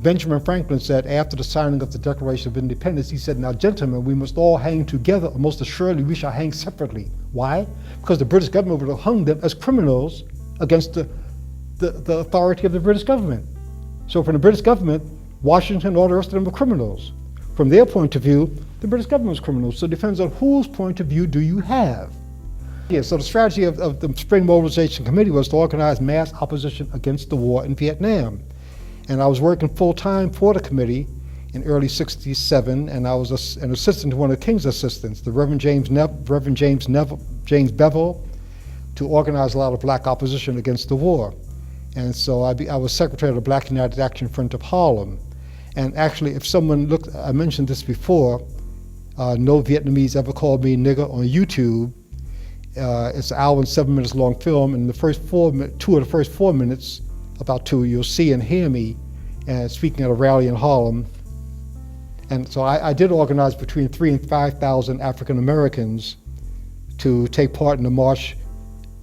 Benjamin Franklin said after the signing of the Declaration of Independence, he said, "Now, gentlemen, we must all hang together, or most assuredly we shall hang separately." Why? Because the British government would have hung them as criminals against the authority of the British government. So from the British government, Washington, all the rest of them were criminals. From their point of view, the British government was criminals. So it depends on whose point of view do you have. Yeah, so the strategy of the Spring Mobilization Committee was to organize mass opposition against the war in Vietnam. And I was working full-time for the committee in early '67, and I was an assistant to one of the King's assistants, the Reverend James Bevel, to organize a lot of black opposition against the war. And so I was secretary of the Black United Action Front of Harlem. And actually, if someone looked, I mentioned this before, No Vietnamese Ever Called Me Nigger on YouTube. It's an hour and 7 minutes long film, and the first two of the first 4 minutes, about two, you'll see and hear me speaking at a rally in Harlem. And so I did organize between 3,000 and 5,000 African Americans to take part in the march,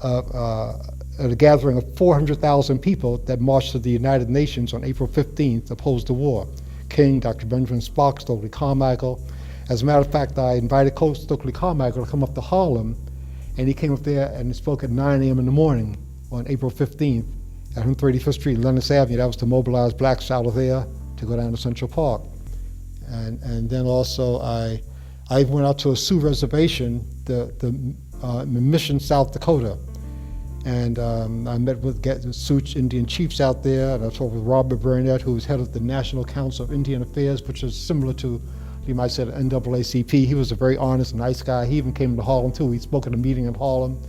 at a gathering of 400,000 people that marched to the United Nations on April 15th to oppose the war. King, Dr. Benjamin Spock, Stokely Carmichael. As a matter of fact, I invited Coach Stokely Carmichael to come up to Harlem, and he came up there and spoke at 9 a.m. in the morning on April 15th at 135th Street, Lenox Avenue. That was to mobilize blacks out of there to go down to Central Park. And then also I went out to a Sioux reservation, in Mission, South Dakota. And I met with the Sioux Indian chiefs out there, and I talked with Robert Burnett, who was head of the National Council of Indian Affairs, which is similar to, you might say, the NAACP. He was a very honest, nice guy. He even came to Harlem too. He spoke at a meeting in Harlem.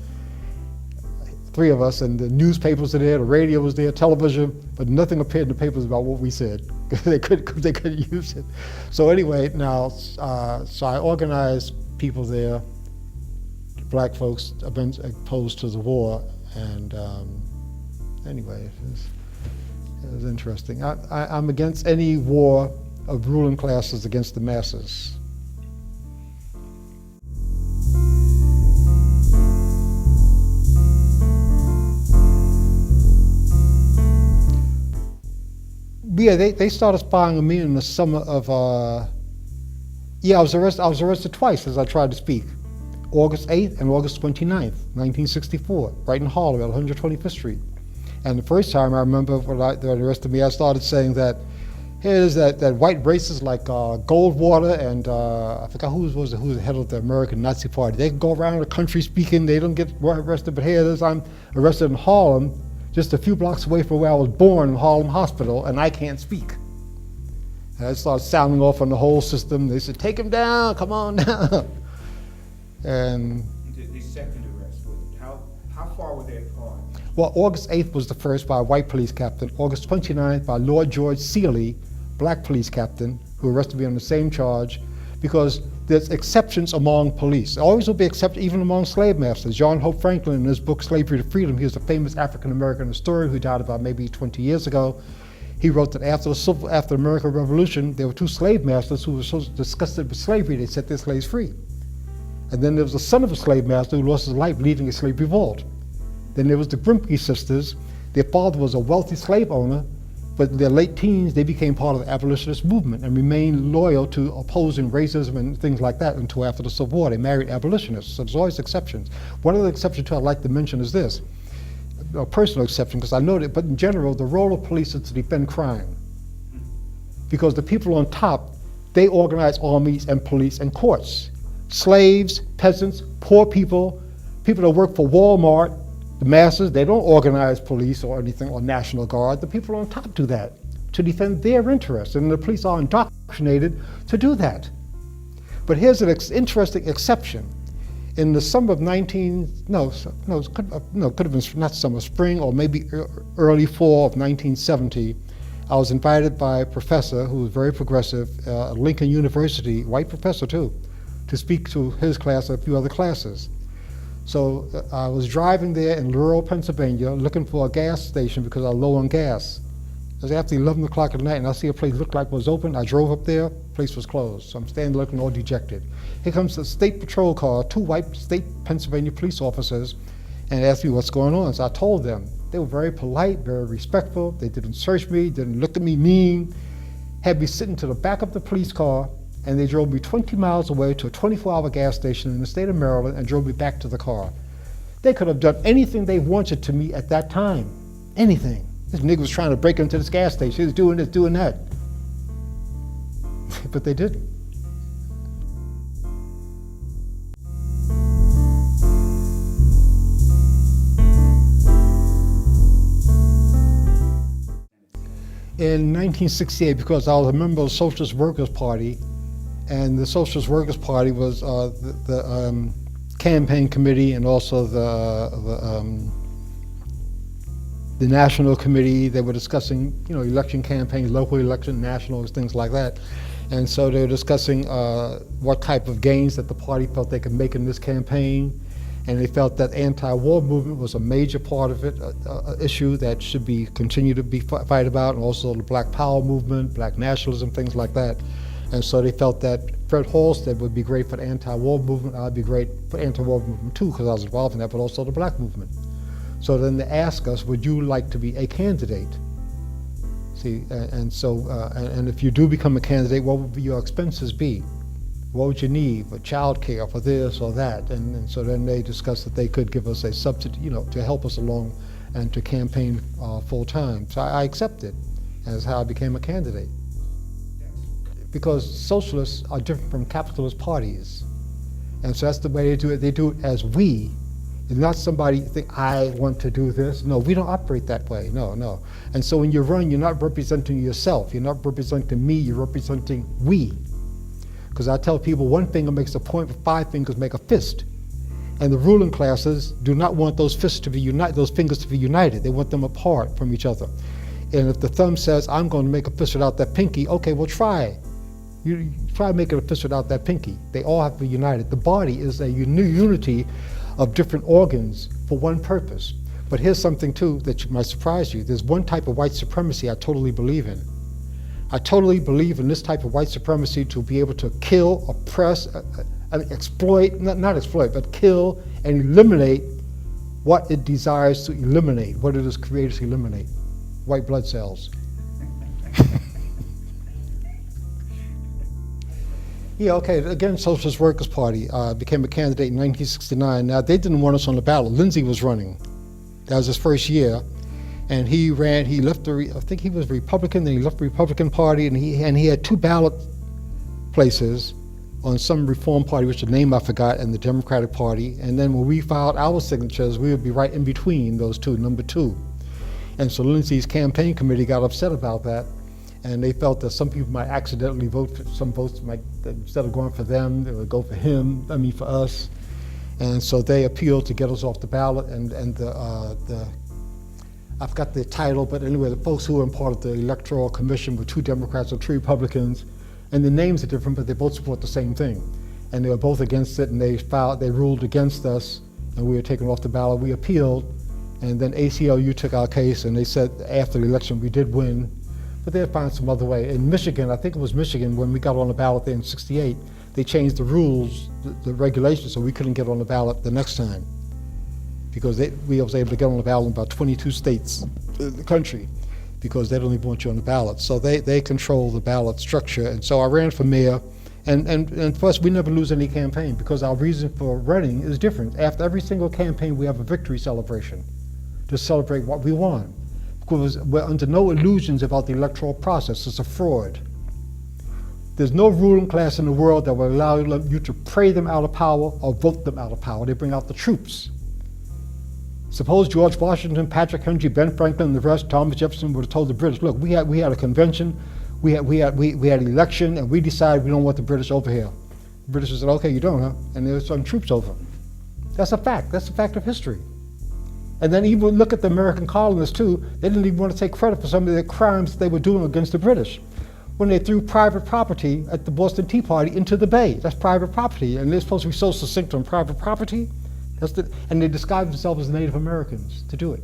3 of us, and the newspapers were there, the radio was there, television, but nothing appeared in the papers about what we said, because they couldn't use it. So anyway, now, so I organized people there, black folks opposed to the war, and anyway, it was interesting. I'm against any war of ruling classes against the masses. Yeah, they started spying on me in the summer of, I was arrested twice as I tried to speak. August 8th and August 29th, 1964, right in Harlem at 125th Street. And the first time I remember when they arrested me, I started saying that here's that white racists like Goldwater and I forgot who was the head of the American Nazi Party. They can go around the country speaking, they don't get arrested, but here it is, I'm arrested in Harlem, just a few blocks away from where I was born, in Harlem Hospital, and I can't speak. And I started sounding off on the whole system. They said, take him down, come on down. And the second arrest, how far were they apart? Well, August 8th was the first by a white police captain. August 29th by Lord George Seeley, black police captain, who arrested me on the same charge, because there's exceptions among police. There always will be exceptions, even among slave masters. John Hope Franklin, in his book Slavery to Freedom, he was a famous African-American historian who died about maybe 20 years ago. He wrote that after the American Revolution, there were 2 slave masters who were so disgusted with slavery, they set their slaves free. And then there was the son of a slave master who lost his life leading a slave revolt. Then there was the Grimke sisters. Their father was a wealthy slave owner, but in their late teens, they became part of the abolitionist movement and remained loyal to opposing racism and things like that until after the Civil War. They married abolitionists, so there's always exceptions. One of the exceptions I'd like to mention is this, a personal exception, because I know that, but in general, the role of police is to defend crime. Because the people on top, they organize armies and police and courts. Slaves, peasants, poor people, people that work for Walmart, the masses, they don't organize police or anything, or National Guard. The people on top do that to defend their interests, and the police are indoctrinated to do that. But here's an interesting exception. In the summer of could have been not summer, spring, or maybe early fall of 1970, I was invited by a professor who was very progressive at Lincoln University, white professor too, to speak to his class and a few other classes. So I was driving there in Laurel, Pennsylvania, looking for a gas station because I was low on gas. It was after 11 o'clock at night, and I see a place looked like it was open. I drove up there, place was closed. So I'm standing looking all dejected. Here comes the state patrol car, 2 white state Pennsylvania police officers, and asked me what's going on. So I told them. They were very polite, very respectful. They didn't search me, didn't look at me mean. had me sitting to the back of the police car, and they drove me 20 miles away to a 24-hour gas station in the state of Maryland and drove me back to the car. They could have done anything they wanted to me at that time. Anything. This nigga was trying to break into this gas station. He was doing this, doing that. But they didn't. In 1968, because I was a member of the Socialist Workers' Party, and the Socialist Workers' Party was the campaign committee and also the national committee. They were discussing, election campaigns, local election, national, things like that. And so they were discussing what type of gains that the party felt they could make in this campaign. And they felt that anti-war movement was a major part of it, an issue that should be continued to be fight about, and also the Black Power movement, Black nationalism, things like that. And so they felt that Fred Halstead would be great for the anti-war movement. I'd be great for the anti-war movement too, because I was involved in that, but also the Black movement. So then they asked us, would you like to be a candidate? See, and if you do become a candidate, what would your expenses be? What would you need for child care, for this or that? And so then they discussed that they could give us a subsidy, to help us along and to campaign full time. So I accepted, and that's how I became a candidate. Because socialists are different from capitalist parties. And so that's the way they do it. They do it as we. It's not somebody think, I want to do this. No, we don't operate that way, no. And so when you run, you're not representing yourself. You're not representing me, you're representing we. Because I tell people 1 finger makes a point, but 5 fingers make a fist. And the ruling classes do not want those fists to be united, those fingers to be united. They want them apart from each other. And if the thumb says, I'm going to make a fist without that pinky, okay, well try. You try making a fist without that pinky. They all have to be united. The body is a unity of different organs for one purpose. But here's something too that might surprise you. There's one type of white supremacy I totally believe in. I totally believe in this type of white supremacy to be able to kill, oppress, exploit, not exploit, but kill and eliminate what it desires to eliminate, what it is created to eliminate, white blood cells. Yeah, okay, again, Socialist Workers' Party became a candidate in 1969. Now, they didn't want us on the ballot. Lindsay was running. That was his first year. And he ran, he left I think he was Republican, then he left the Republican Party, and he had 2 ballot places on some Reform Party, which the name I forgot, and the Democratic Party. And then when we filed our signatures, we would be right in between those 2, number 2. And so Lindsay's campaign committee got upset about that, and they felt that some people might accidentally vote for, some votes might, instead of going for them, they would go for him, for us. And so they appealed to get us off the ballot, and I forgot the title, but anyway, the folks who were in part of the Electoral Commission were 2 Democrats and 3 Republicans, and the names are different, but they both support the same thing. And they were both against it, and they ruled against us, and we were taken off the ballot. We appealed, and then ACLU took our case, and they said after the election we did win, but they'd find some other way. In Michigan, I think it was Michigan, when we got on the ballot there in '68, they changed the rules, the regulations, so we couldn't get on the ballot the next time, because we was able to get on the ballot in about 22 states in the country, because they don't even want you on the ballot. So they control the ballot structure. And so I ran for mayor, and for us, we never lose any campaign, because our reason for running is different. After every single campaign, we have a victory celebration to celebrate what we won, because we're under no illusions about the electoral process. It's a fraud. There's no ruling class in the world that will allow you to pray them out of power or vote them out of power. They bring out the troops. Suppose George Washington, Patrick Henry, Ben Franklin, and the rest, Thomas Jefferson would have told the British, look, we had a convention, we had an election, and we decided we don't want the British over here. The British said, okay, you don't, huh? And there were some troops over. That's a fact. That's a fact of history. And then even look at the American colonists too. They didn't even want to take credit for some of the crimes they were doing against the British. When they threw private property at the Boston Tea Party into the bay, that's private property, and they're supposed to be so succinct on private property. And they describe themselves as Native Americans to do it.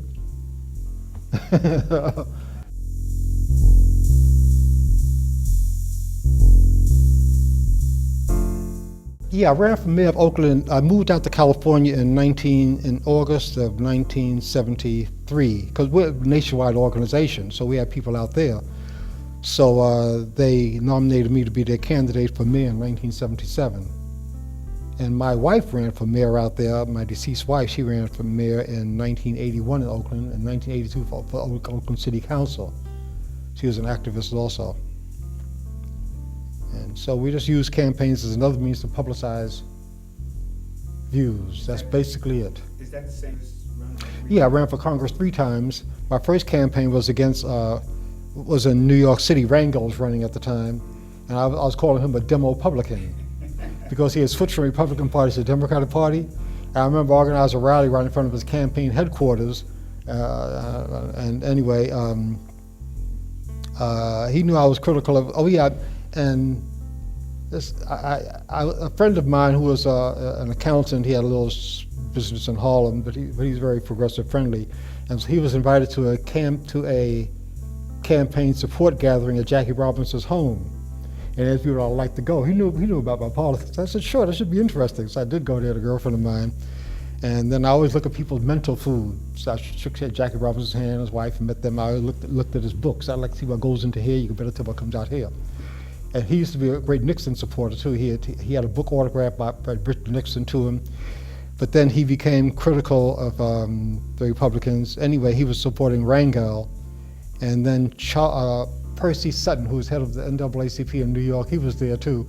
Yeah, I ran for mayor of Oakland. I moved out to California in August of 1973, because we're a nationwide organization, so we had people out there. So they nominated me to be their candidate for mayor in 1977. And my wife ran for mayor out there. My deceased wife, she ran for mayor in 1981 in Oakland, and 1982 for Oakland City Council. She was an activist also. And so we just use campaigns as another means to publicize views. That's basically it. Is that the same as running? Yeah, I ran for Congress 3 times. My first campaign was against, was in New York City. Rangel was running at the time, and I was calling him a demo-publican because he had switched from the Republican Party to the Democratic Party. And I remember organizing a rally right in front of his campaign headquarters, and anyway, he knew I was critical of, oh yeah, and this, a friend of mine who was an accountant, he had a little business in Harlem, but he's very progressive friendly, and so he was invited to a campaign support gathering at Jackie Robinson's home, and asked me would I like to go. He knew about my politics. I said, sure, that should be interesting. So I did go there, a girlfriend of mine, and then I always look at people's mental food. So I shook Jackie Robinson's hand, his wife, and met them. I looked at his books. I'd like to see what goes into here. You can better tell what comes out here. And he used to be a great Nixon supporter too. He had a book autographed by Richard Nixon to him. But then he became critical of the Republicans. Anyway, he was supporting Rangel. And then Percy Sutton, who was head of the NAACP in New York, he was there too.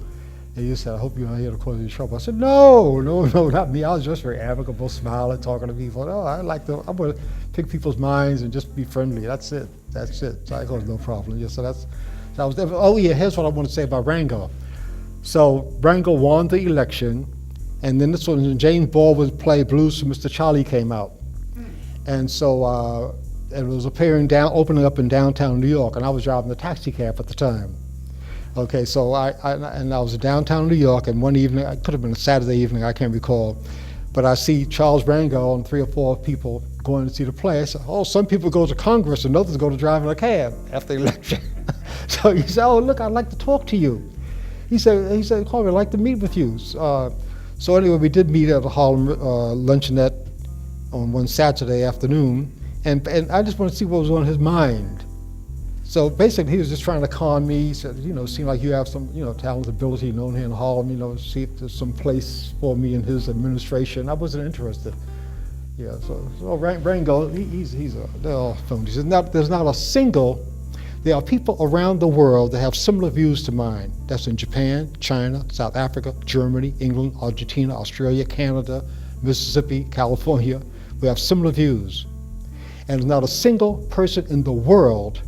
And he said, I hope you're not here to cause any trouble. I said, no, not me. I was just very amicable, smiling, talking to people. No, I want to pick people's minds and just be friendly. That's it. So I goes, no problem. Yeah, so I was there. Oh yeah, here's what I want to say about Rangel. So Rangel won the election, and then this one, James Baldwin's play Blues for Mr. Charlie came out. And so it was opening up in downtown New York, and I was driving the taxi cab at the time. Okay, so I was in downtown New York, and one evening, it could have been a Saturday evening, I can't recall, but I see Charles Rangel and 3 or 4 people going to see the play. I said, oh, some people go to Congress and others go to driving a cab after the election. So he said, oh, look, I'd like to talk to you. He said, Kwame, I'd like to meet with you. So anyway, we did meet at a Harlem luncheonette on one Saturday afternoon, and I just wanted to see what was on his mind. So basically, he was just trying to con me. He said, seem like you have some, talent, ability, known here in Harlem, see if there's some place for me in his administration. I wasn't interested. Yeah, so Rangel, they're all phonies. There are people around the world that have similar views to mine. That's in Japan, China, South Africa, Germany, England, Argentina, Australia, Canada, Mississippi, California. We have similar views. And there's not a single person in the world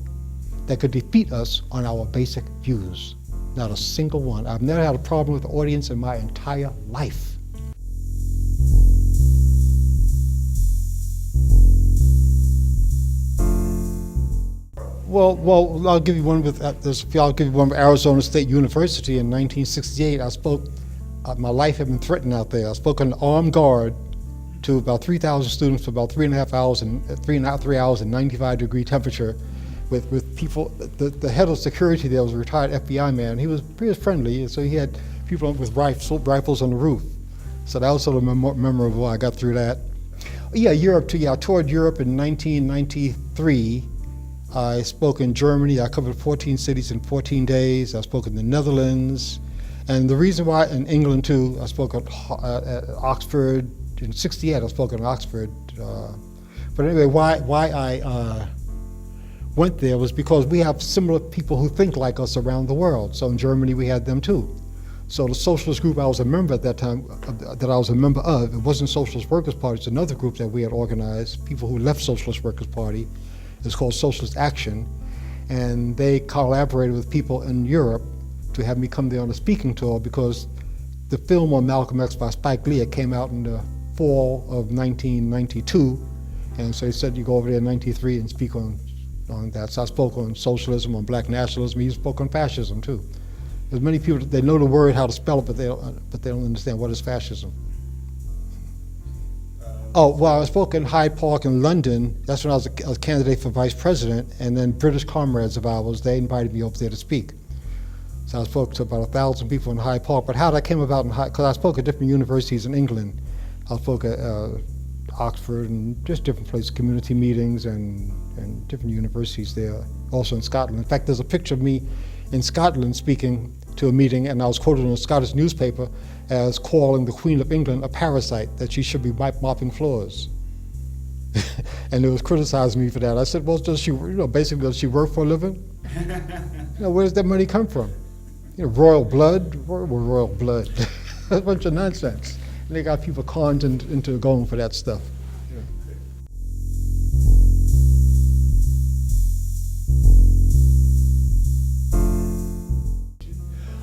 that could defeat us on our basic views. Not a single one. I've never had a problem with the audience in my entire life. Well, I'll give you one with Arizona State University in 1968. I spoke. My life had been threatened out there. I spoke on armed guard to about 3,000 students for about 3.5 hours and 3 hours in 95-degree temperature, with people. The head of security there was a retired FBI man. He was friendly, so he had people with rifles on the roof. So that was sort of memorable. I got through that. Yeah, Europe too. Yeah, I toured Europe in 1993. I spoke in Germany. I covered 14 cities in 14 days. I spoke in the Netherlands. And the reason why, in England too, I spoke at Oxford. In '68, I spoke in Oxford. But anyway, why I went there was because we have similar people who think like us around the world. So in Germany, we had them too. So the socialist group I was a member at that time, that I was a member of, it wasn't Socialist Workers' Party, it's another group that we had organized, people who left Socialist Workers' Party. It's called Socialist Action, and they collaborated with people in Europe to have me come there on a speaking tour because the film on Malcolm X by Spike Lee, it came out in the fall of 1992, and so he said you go over there in '93 and speak on that. So I spoke on socialism, on black nationalism. He spoke on fascism too. There's many people, they know the word, how to spell it, but they don't understand what is fascism. Oh, well, I spoke in Hyde Park in London. That's when I was a candidate for vice president, and then British comrades of ours, they invited me over there to speak. So I spoke to about 1,000 people in Hyde Park. But how that came about, because I spoke at different universities in England. I spoke at Oxford and just different places, community meetings and and different universities there, also in Scotland. In fact, there's a picture of me in Scotland speaking to a meeting, and I was quoted in a Scottish newspaper as calling the Queen of England a parasite, that she should be mopping floors. And it was criticizing me for that. I said, well, does she, basically, does she work for a living? Where does that money come from? Royal blood? Royal blood. That's a bunch of nonsense. And they got people conned into going for that stuff.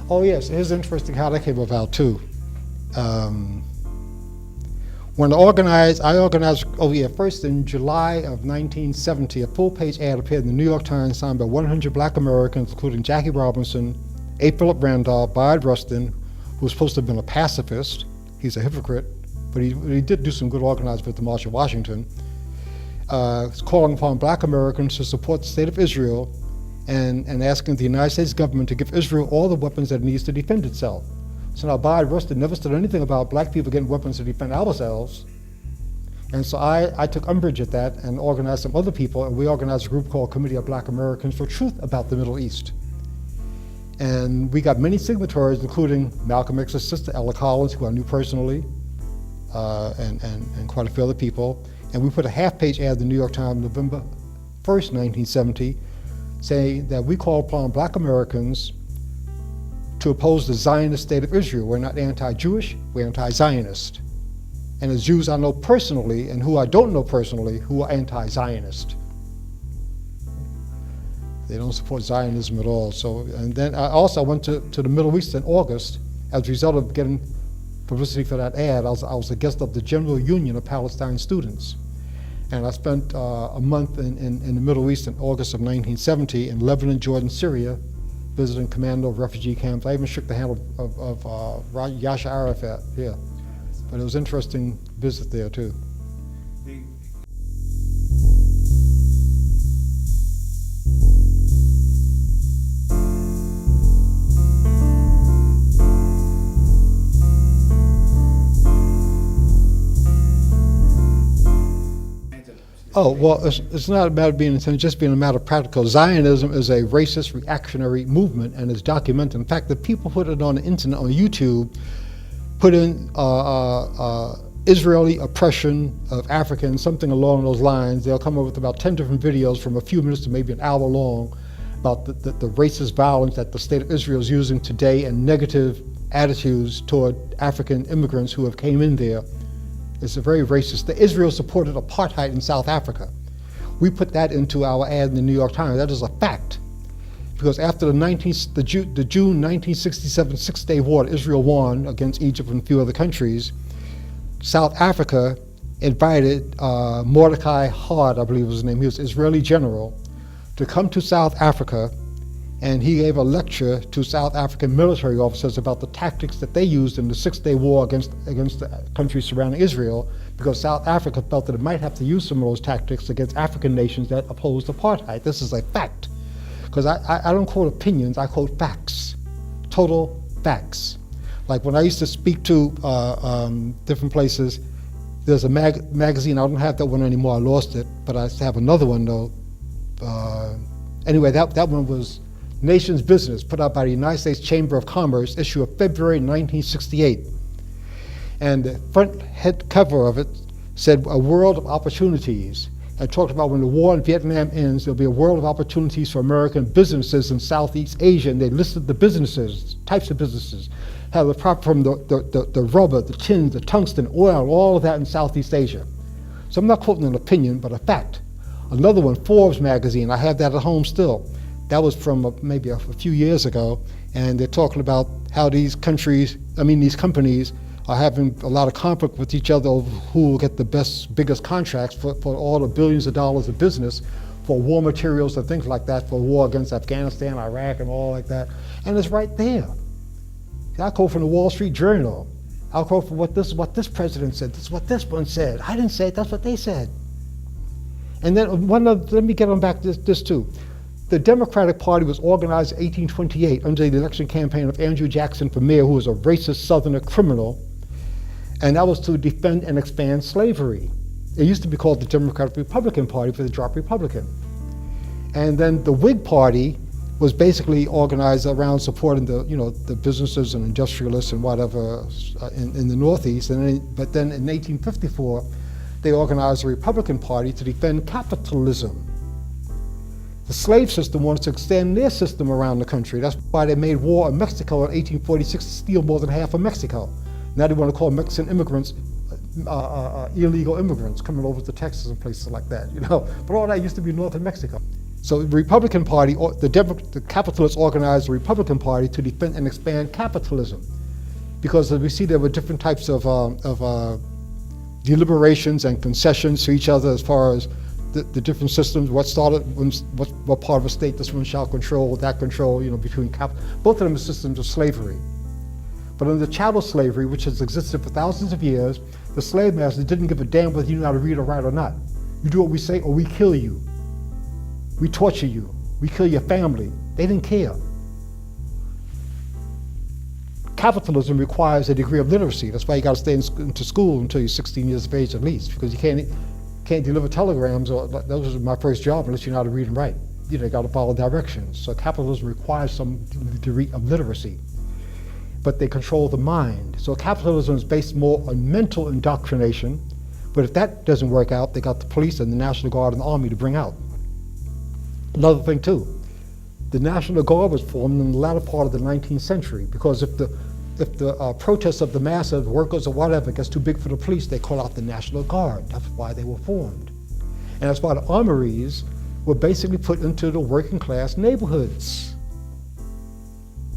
Oh yes, it is interesting how that came about too. When I organized, first in July of 1970, a full-page ad appeared in the New York Times signed by 100 black Americans, including Jackie Robinson, A. Philip Randolph, Bayard Rustin, who was supposed to have been a pacifist. He's a hypocrite, but he did do some good organizing with the March of Washington, calling upon black Americans to support the state of Israel and asking the United States government to give Israel all the weapons that it needs to defend itself. So now Bayard Rustin never said anything about black people getting weapons to defend ourselves. And so I took umbrage at that and organized some other people, and we organized a group called Committee of Black Americans for Truth About the Middle East. And we got many signatories, including Malcolm X's sister, Ella Collins, who I knew personally, and quite a few other people. And we put a half-page ad in the New York Times, November 1st, 1970, saying that we call upon black Americans to oppose the Zionist state of Israel. We're not anti-Jewish, we're anti-Zionist. And as Jews I know personally, and who I don't know personally, who are anti-Zionist. They don't support Zionism at all. So, and then I also went to the Middle East in August. As a result of getting publicity for that ad, I was a guest of the General Union of Palestine Students. And I spent a month in the Middle East in August of 1970 in Lebanon, Jordan, Syria, visiting commando of refugee camps. I even shook the hand of Yasser Arafat, yeah. But it was an interesting visit there too. Oh, well, it's not a matter of being intentional, just being a matter of practical. Zionism is a racist reactionary movement, and it's documented. In fact, the people put it on the internet, on YouTube, put in Israeli oppression of Africans, something along those lines. They'll come up with about 10 different videos from a few minutes to maybe an hour long about the racist violence that the state of Israel is using today and negative attitudes toward African immigrants who have came in there. It's a very racist. Israel supported apartheid in South Africa. We put that into our ad in the New York Times. That is a fact. Because after the June 1967 Six-Day War Israel won against Egypt and a few other countries, South Africa invited Mordecai Hard, I believe was his name, he was an Israeli general, to come to South Africa, and he gave a lecture to South African military officers about the tactics that they used in the Six-Day War against the countries surrounding Israel, because South Africa felt that it might have to use some of those tactics against African nations that opposed apartheid. This is a fact. Because I don't quote opinions, I quote facts, total facts. Like when I used to speak to different places, there's a magazine, I don't have that one anymore, I lost it, but I have another one though. Anyway, that one was Nation's Business, put out by the United States Chamber of Commerce, issue of February 1968. And the front head cover of it said, "A world of opportunities." And talked about when the war in Vietnam ends, there'll be a world of opportunities for American businesses in Southeast Asia. And they listed the businesses, types of businesses, how the prop from the rubber, the tin, the tungsten, oil, all of that in Southeast Asia. So I'm not quoting an opinion, but a fact. Another one, Forbes magazine, I have that at home still. That was from maybe a few years ago, and they're talking about how these companies are having a lot of conflict with each other over who will get the biggest contracts for all the billions of dollars of business for war materials and things like that, for war against Afghanistan, Iraq, and all like that. And it's right there. I quote from the Wall Street Journal. I'll quote from what this president said, this is what this one said. I didn't say it, that's what they said. And then let me get on back to this too. The Democratic Party was organized in 1828 under the election campaign of Andrew Jackson for mayor, who was a racist Southerner criminal, and that was to defend and expand slavery. It used to be called the Democratic Republican Party, but they dropped Republican. And then the Whig Party was basically organized around supporting the businesses and industrialists and whatever in the Northeast. But then in 1854, they organized a Republican Party to defend capitalism. The slave system wanted to extend their system around the country. That's why they made war in Mexico in 1846 to steal more than half of Mexico. Now they want to call Mexican immigrants illegal immigrants coming over to Texas and places like that, But all that used to be north of Mexico. So the Republican Party, the capitalists organized the Republican Party to defend and expand capitalism. Because as we see, there were different types of deliberations and concessions to each other as far as the different systems, what part of a state this one shall control, that control, between both of them are systems of slavery. But under chattel slavery, which has existed for thousands of years, the slave master didn't give a damn whether you know how to read or write or not. You do what we say or we kill you. We torture you. We kill your family. They didn't care. Capitalism requires a degree of literacy. That's why you got to stay into school until you're 16 years of age at least, because you can't deliver telegrams, or that was my first job, unless you know how to read and write. You got to follow directions. So capitalism requires some degree of literacy. But they control the mind. So capitalism is based more on mental indoctrination, but if that doesn't work out, they got the police and the National Guard and the Army to bring out. Another thing too, the National Guard was formed in the latter part of the 19th century, because if the protests of the masses, workers or whatever, gets too big for the police, they call out the National Guard. That's why they were formed. And that's why the armories were basically put into the working class neighborhoods.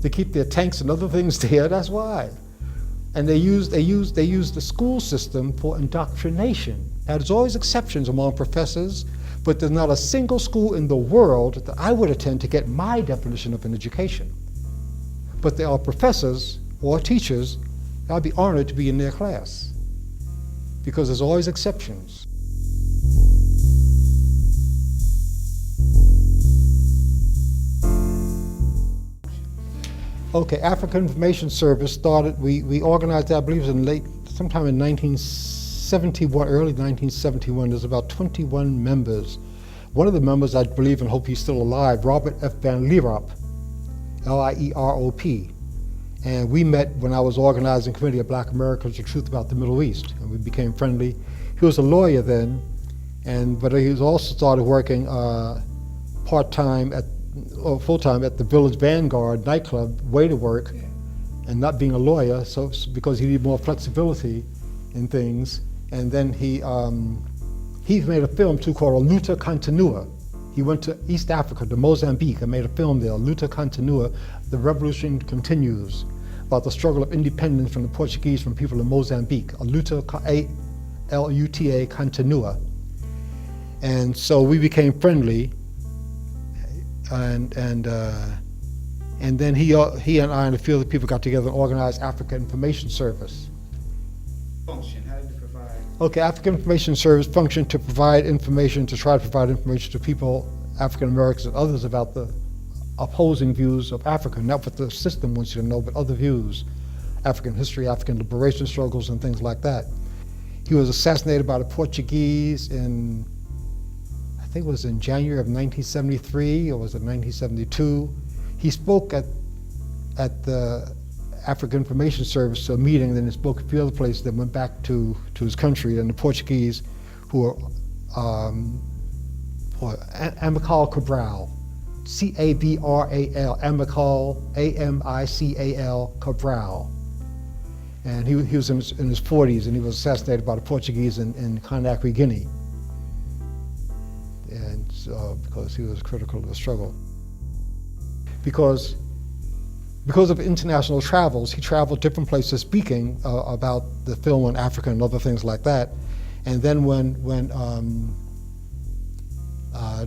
To keep their tanks and other things there, that's why. And they use the school system for indoctrination. Now, there's always exceptions among professors, but there's not a single school in the world that I would attend to get my definition of an education. But there are professors or teachers, I'd be honored to be in their class, because there's always exceptions. Okay, African Information Service started, we organized that, I believe it was sometime in 1971, early 1971. There's about 21 members. One of the members, I believe and hope he's still alive, Robert F. Van Lierop, L-I-E-R-O-P. And we met when I was organizing Committee of Black Americans, The Truth About the Middle East, and we became friendly. He was a lawyer then, but he was also started working part-time or full-time at the Village Vanguard nightclub, way to work, and not being a lawyer, so because he needed more flexibility in things. And then he made a film too called Luta Continua. He went to East Africa, to Mozambique, and made a film there, Luta Continua, The Revolution Continues, about the struggle of independence from the Portuguese, from people in Mozambique, Luta, L-U-T-A, Continua. And so we became friendly. And then he and I and a few other people got together and organized Africa Information Service. Function, how did it provide? Okay, Africa Information Service functioned to provide information, to try to provide information to people, African Americans and others, about the opposing views of Africa, not what the system wants you to know, but other views, African history, African liberation struggles, and things like that. He was assassinated by the Portuguese in, I think it was in January of 1973, or was it 1972? He spoke at the African Information Service to a meeting, then he spoke a few other places, then went back to his country, and the Portuguese, who were Amilcar Cabral, C-A-B-R-A-L, Amilcar, A-M-I-C-A-L, Cabral. And he was in his 40s, and he was assassinated by the Portuguese in Conakry, Guinea. And because he was critical of the struggle. Because of international travels, he traveled different places speaking about the film on Africa and other things like that. And then when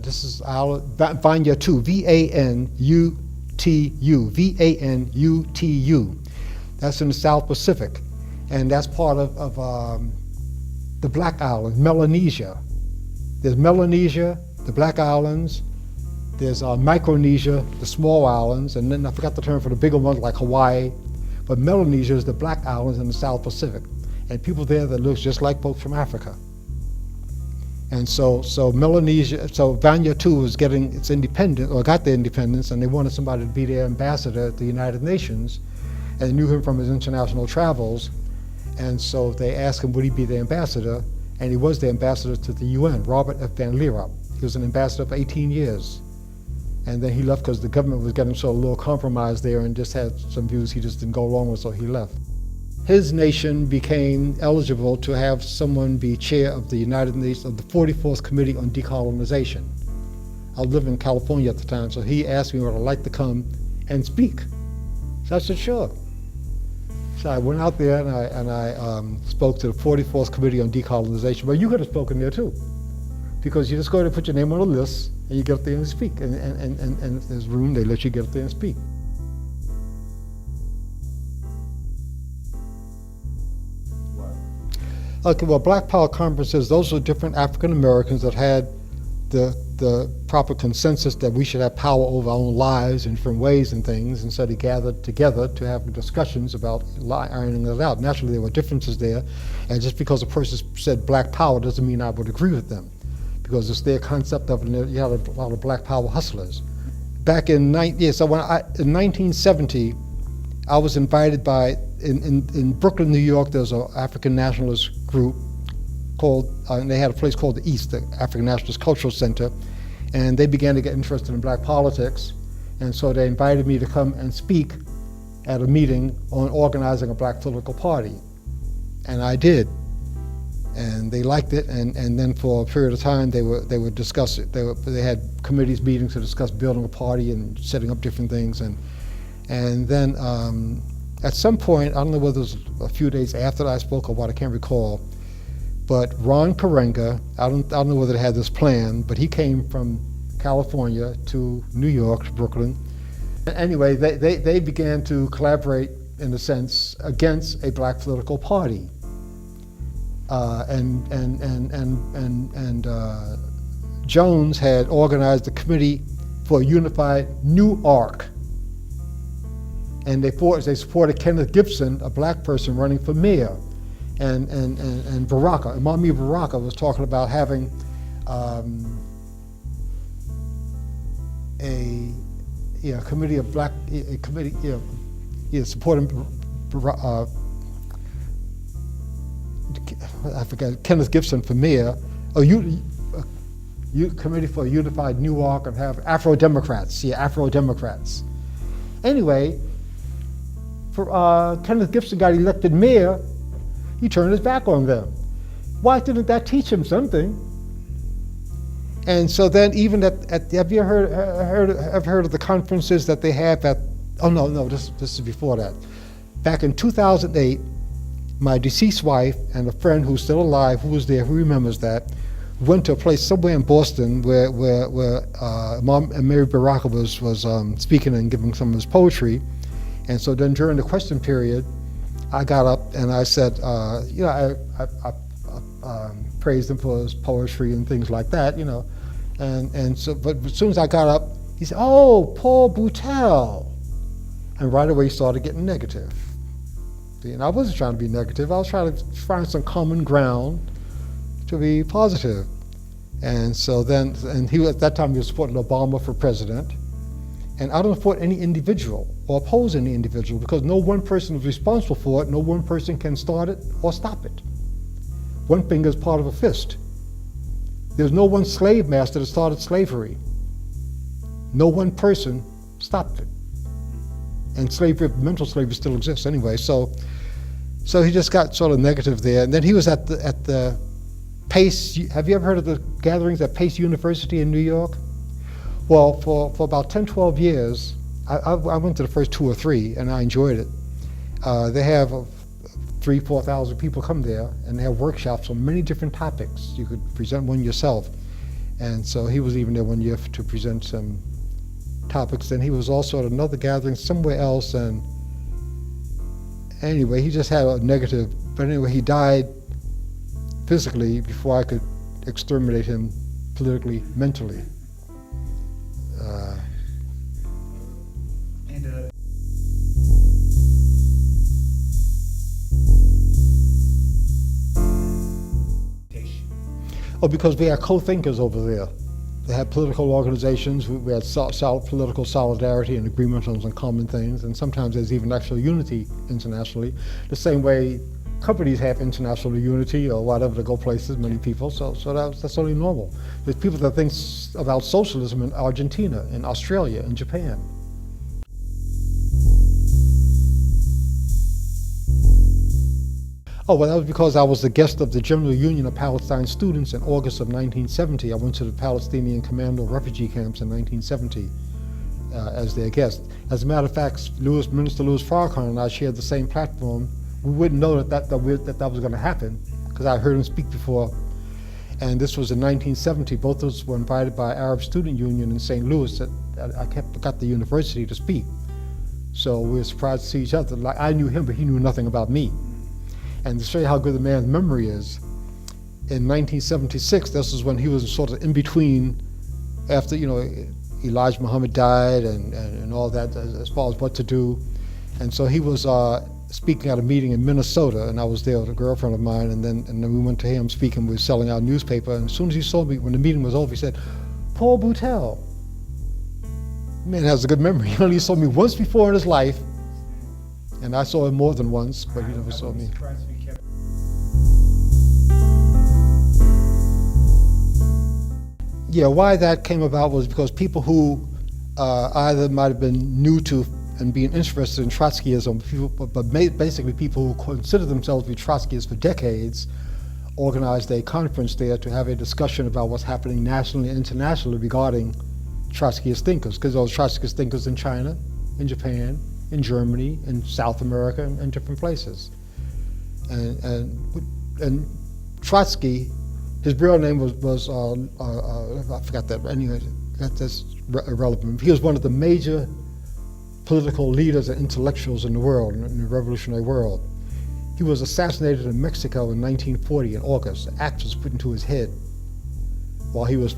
this is Vanuatu, V-A-N-U-T-U, V-A-N-U-T-U. That's in the South Pacific, and that's part of the Black Islands, Melanesia. There's Melanesia, the Black Islands. There's Micronesia, the small islands, and then I forgot the term for the bigger ones like Hawaii. But Melanesia is the Black Islands in the South Pacific, and people there that looks just like folks from Africa. And so Melanesia, so Vanuatu was getting its independence, or got their independence, and they wanted somebody to be their ambassador at the United Nations, and they knew him from his international travels. And so they asked him, would he be the ambassador? And he was the ambassador to the UN, Robert F. Van Lierop. He was an ambassador for 18 years. And then he left because the government was getting so a little compromised there and just had some views he just didn't go along with, so he left. His nation became eligible to have someone be chair of the United Nations, of the 44th Committee on Decolonization. I lived in California at the time, so he asked me would I like to come and speak. So I said, sure. So I went out there and I spoke to the 44th Committee on Decolonization. Well, you could have spoken there too, because you just go there, put your name on a list, and you get up there and speak. And if there's room, they let you get up there and speak. Okay, well, Black Power conferences, those are different African Americans that had the proper consensus that we should have power over our own lives in different ways and things, and so they gathered together to have discussions about ironing it out. Naturally, there were differences there, and just because a person said Black Power doesn't mean I would agree with them, because it's their concept of it. You had a lot of Black Power hustlers. Back in 1970, I was invited by, in Brooklyn, New York, there's an African nationalist group called, and they had a place called the East, the African Nationalist Cultural Center, and they began to get interested in black politics, and so they invited me to come and speak at a meeting on organizing a black political party, and I did, and they liked it, and then for a period of time they would discuss it. They had committees meetings to discuss building a party and setting up different things, and then at some point, I don't know whether it was a few days after I spoke or what, I can't recall, but Ron Karenga, I don't know whether they had this plan, but he came from California to New York, to Brooklyn. Anyway, they began to collaborate, in a sense, against a black political party. Jones had organized the Committee for a Unified New Arc. And they supported Kenneth Gibson, a black person running for mayor. And Baraka, Imami Baraka was talking about having a committee of black, a committee, supporting, I forgot, Kenneth Gibson for mayor, committee for a unified New Arc, and have Afro-Democrats, Afro-Democrats. Anyway, Kenneth Gibson got elected mayor, he turned his back on them. Why didn't that teach him something? And so then even have you heard of the conferences that they have at, oh no, this is before that. Back in 2008, my deceased wife and a friend who's still alive, who was there, who remembers that, went to a place somewhere in Boston where Imam Mary Baraka was speaking and giving some of his poetry. And so then during the question period, I got up and I said, I praised him for his poetry and things like that, and so, but as soon as I got up, he said, "Oh, Paul Boutel," and right away he started getting negative. And I wasn't trying to be negative. I was trying to find some common ground to be positive. And so then, and at that time he was supporting Obama for president. And I don't support any individual or oppose any individual, because no one person is responsible for it. No one person can start it or stop it. One finger is part of a fist. There's no one slave master that started slavery. No one person stopped it. And slavery, mental slavery, still exists anyway. So he just got sort of negative there. And then he was at the Pace. Have you ever heard of the gatherings at Pace University in New York? Well, for about 10, 12 years, I went to the first 2 or 3, and I enjoyed it. They have 3,000, 4,000 people come there, and they have workshops on many different topics. You could present one yourself. And so he was even there one year to present some topics. Then he was also at another gathering somewhere else, and anyway, he just had a negative, but anyway, he died physically before I could exterminate him politically, mentally. Oh, because we had co-thinkers over there. They had political organizations. We had political solidarity and agreement on some common things, and sometimes there's even actual unity internationally, the same way companies have international unity or whatever to go places, many people, so that's only normal. There's people that think about socialism in Argentina, in Australia, in Japan. Oh, well, that was because I was the guest of the General Union of Palestine Students in August of 1970. I went to the Palestinian Commando refugee camps in 1970 as their guest. As a matter of fact, Minister Louis Farrakhan and I shared the same platform. We wouldn't know that was going to happen because I heard him speak before. And this was in 1970. Both of us were invited by Arab Student Union in St. Louis. I got the university to speak. So we were surprised to see each other. Like, I knew him, but he knew nothing about me. And to show you how good the man's memory is, in 1976, this was when he was sort of in between, after, you know, Elijah Muhammad died and all that, as far as what to do. And so he was speaking at a meeting in Minnesota, and I was there with a girlfriend of mine, and then we went to hear him speaking. We were selling our newspaper, and as soon as he saw me, when the meeting was over, he said, "Paul Boutel." Man has a good memory. He only saw me once before in his life, and I saw him more than once, but he never saw me. Yeah, why that came about was because people who either might have been new to and being interested in Trotskyism, but basically people who consider themselves to be Trotskyists for decades, organized a conference there to have a discussion about what's happening nationally and internationally regarding Trotskyist thinkers, because there was Trotskyist thinkers in China, in Japan, in Germany, in South America, and different places. And Trotsky, his real name was I forgot that, but anyway, that's irrelevant. He was one of the major political leaders and intellectuals in the world, in the revolutionary world. He was assassinated in Mexico in 1940 in August. An axe was put into his head while he was